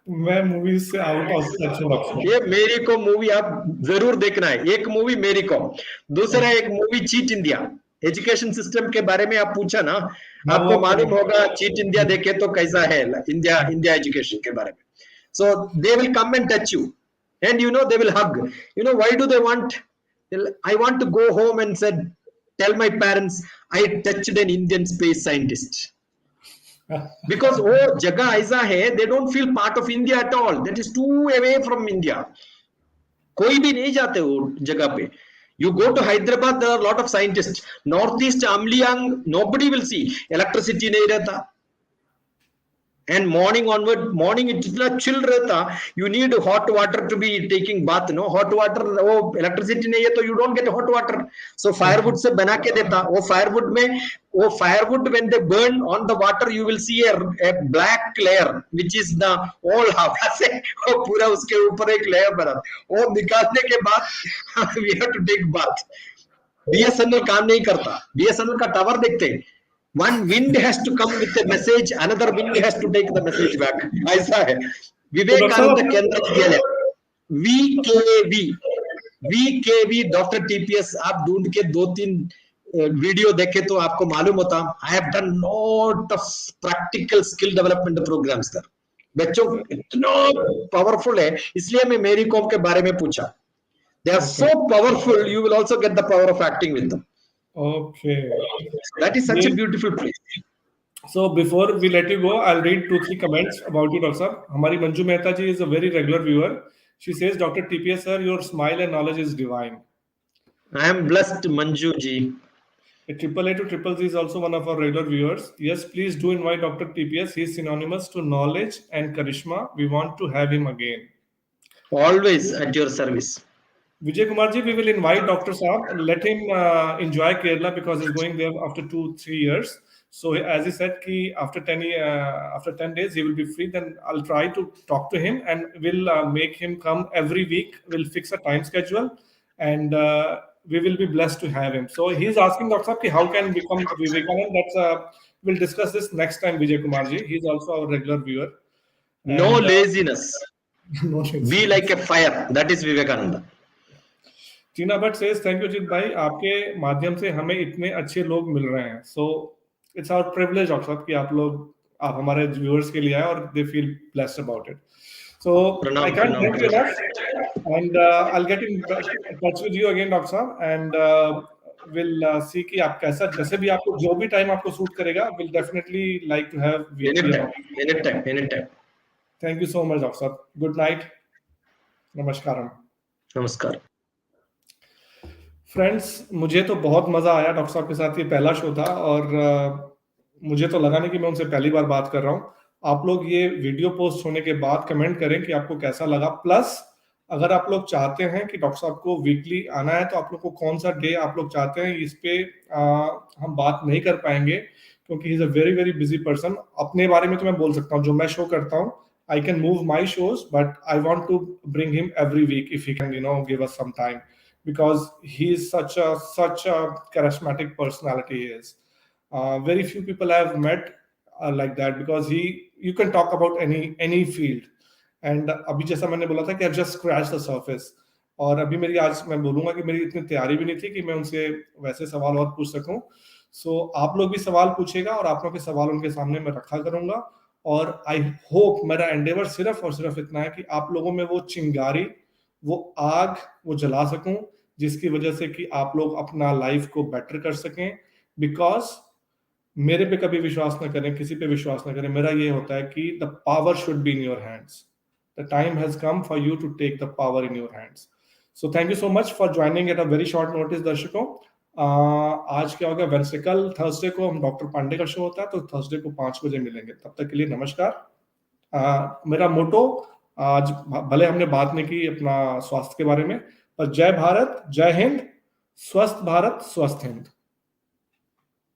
मैं मूवी से आउट ऑफ टच हूं. ये मेरी कॉम मूवी आप जरूर देखना है. एक मूवी मेरी कॉम, दूसरा एक movie cheat India. Education system के बारे में आप पूछा ना, आपको मालूम होगा चीट इंडिया देखे तो कैसा है इंडिया एजुकेशन के बारे में. So they will come and touch you and you know they will hug. You know why do they want? I want to go home and said tell my parents I touched an Indian space scientist. Because वो जगह ऐसा है, they don't feel part of India at all. That is too away from India. कोई भी नहीं जाते वो जगह पे. You go to Hyderabad, there are a lot of scientists. Northeast Amliang, nobody will see. Electricity नहीं रहता. And morning onward, morning इतना chill रहता. You need hot water to be taking bath. No hot water, वो electricity नहीं है तो you don't get hot water. So firewood से बना के देता. वो firewood में, वो firewood when they burn on the water, you will see a black layer which is the all हवा से वो पूरा उसके ऊपर एक layer बना. वो निकालने के बाद we have to take bath. BSNL काम नहीं करता. BSNL का टावर देखते हैं. One wind has to come with a message, another wind has to take the message back. ऐसा है. विवेकानंद केंद्र विद्यालय, VKV डॉक्टर TPS आप ढूंढ के 2-3 वीडियो देखे तो आपको मालूम होता. I have done lot of practical skill development programs there. बच्चों इतना पावरफुल है, इसलिए मैं मेरी कॉम के बारे में पूछा. They are so powerful, you will also get the power of acting with them. Okay. That is such a beautiful place. So before we let you go, I'll read 2-3 comments about you, Dr. Sir. हमारी मंजू मेहता जी is a very regular viewer. She says, Dr. TPS sir, your smile and knowledge is divine. I am blessed, Manju ji. A AAA to Triple Z is also one of our regular viewers. Yes, please do invite Dr. TPS. He is synonymous to knowledge and charisma. We want to have him again. Always at your service. Vijay Kumar ji, we will invite Dr. Saab. Let him enjoy Kerala because he's going there after 2-3 years. So as he said, after 10 days he will be free. Then I'll try to talk to him and we'll make him come every week. We'll fix a time schedule and we will be blessed to have him. So he's asking Dr. Saab, how can become Vivekanand? We'll discuss this next time, Vijay Kumar ji. He's also our regular viewer. No laziness. No laziness. Be like a fire. That is Vivekananda. Tina Bhatt says thank you Ajit भाई, आपके माध्यम से हमें इतने अच्छे लोग मिल रहे हैं। So it's our privilege doctor साहब कि आप हमारे व्यूअर्स के लिए आए और they feel blessed about it. So I प्रणाम कांट प्रणाम thank you enough and I will get in touch with you again doctor साहब, एंड विल सी कि आप कैसा, जैसे भी आपको जो भी टाइम आपको सूट करेगा, will definitely like to have weekly. Any time. Thank you so much doctor साहब, गुड नाइट, नमस्कारम। नमस्कार फ्रेंड्स, मुझे तो बहुत मजा आया डॉक्टर साहब के साथ, ये पहला शो था और मुझे तो लगा नहीं कि मैं उनसे पहली बार बात कर रहा हूँ। आप लोग ये वीडियो पोस्ट होने के बाद कमेंट करें कि आपको कैसा लगा। प्लस अगर आप लोग चाहते हैं कि डॉक्टर साहब को वीकली आना है, तो आप लोग को कौन सा डे आप लोग चाहते हैं, इस पे हम बात नहीं कर पाएंगे क्योंकि he is a very very busy person. अपने बारे में तो मैं बोल सकता हूँ, जो मैं शो करता हूँ, I can move my shows, but I want to bring him every week if he can, give us some time, because he is such a charismatic personality. He is. Very few people I have met like that, because you can talk about any field. And अभी जैसा मैंने बोला था कि I've just scratched the surface, और अभी मेरी आज मैं बोलूंगा कि मेरी इतनी तैयारी भी नहीं थी कि मैं उनसे वैसे सवाल और पूछ सकूं। सो आप लोग भी सवाल पूछेगा और आप लोग के सवाल उनके सामने मैं रखा करूंगा। और आई होप, मेरा एंडेवर सिर्फ और सिर्फ इतना है कि आप लोगों में वो चिंगारी, वो आग, वो जला सकूं, जिसकी वजह से कि आप लोग अपना लाइफ को बेटर कर सकें। बिकॉज मेरे पे कभी विश्वास ना करें, किसी पे विश्वास ना करें, मेरा ये होता है कि the power should be in your hands. The time has come for you to take the power in your hands. So thank you so much for joining at a very short notice दर्शकों। आज क्या होगा, Wednesday, कल Thursday को हम doctor Pandey का show होता है, तो थर्सडे को 5 बजे मिलेंगे। तब तक के लिए नमस्कार। मेरा मोटो, आज भले हमने बात नहीं की अपना स्वास्थ्य के बारे में, पर जय भारत, जय हिंद, स्वस्थ भारत, स्वस्थ हिंद।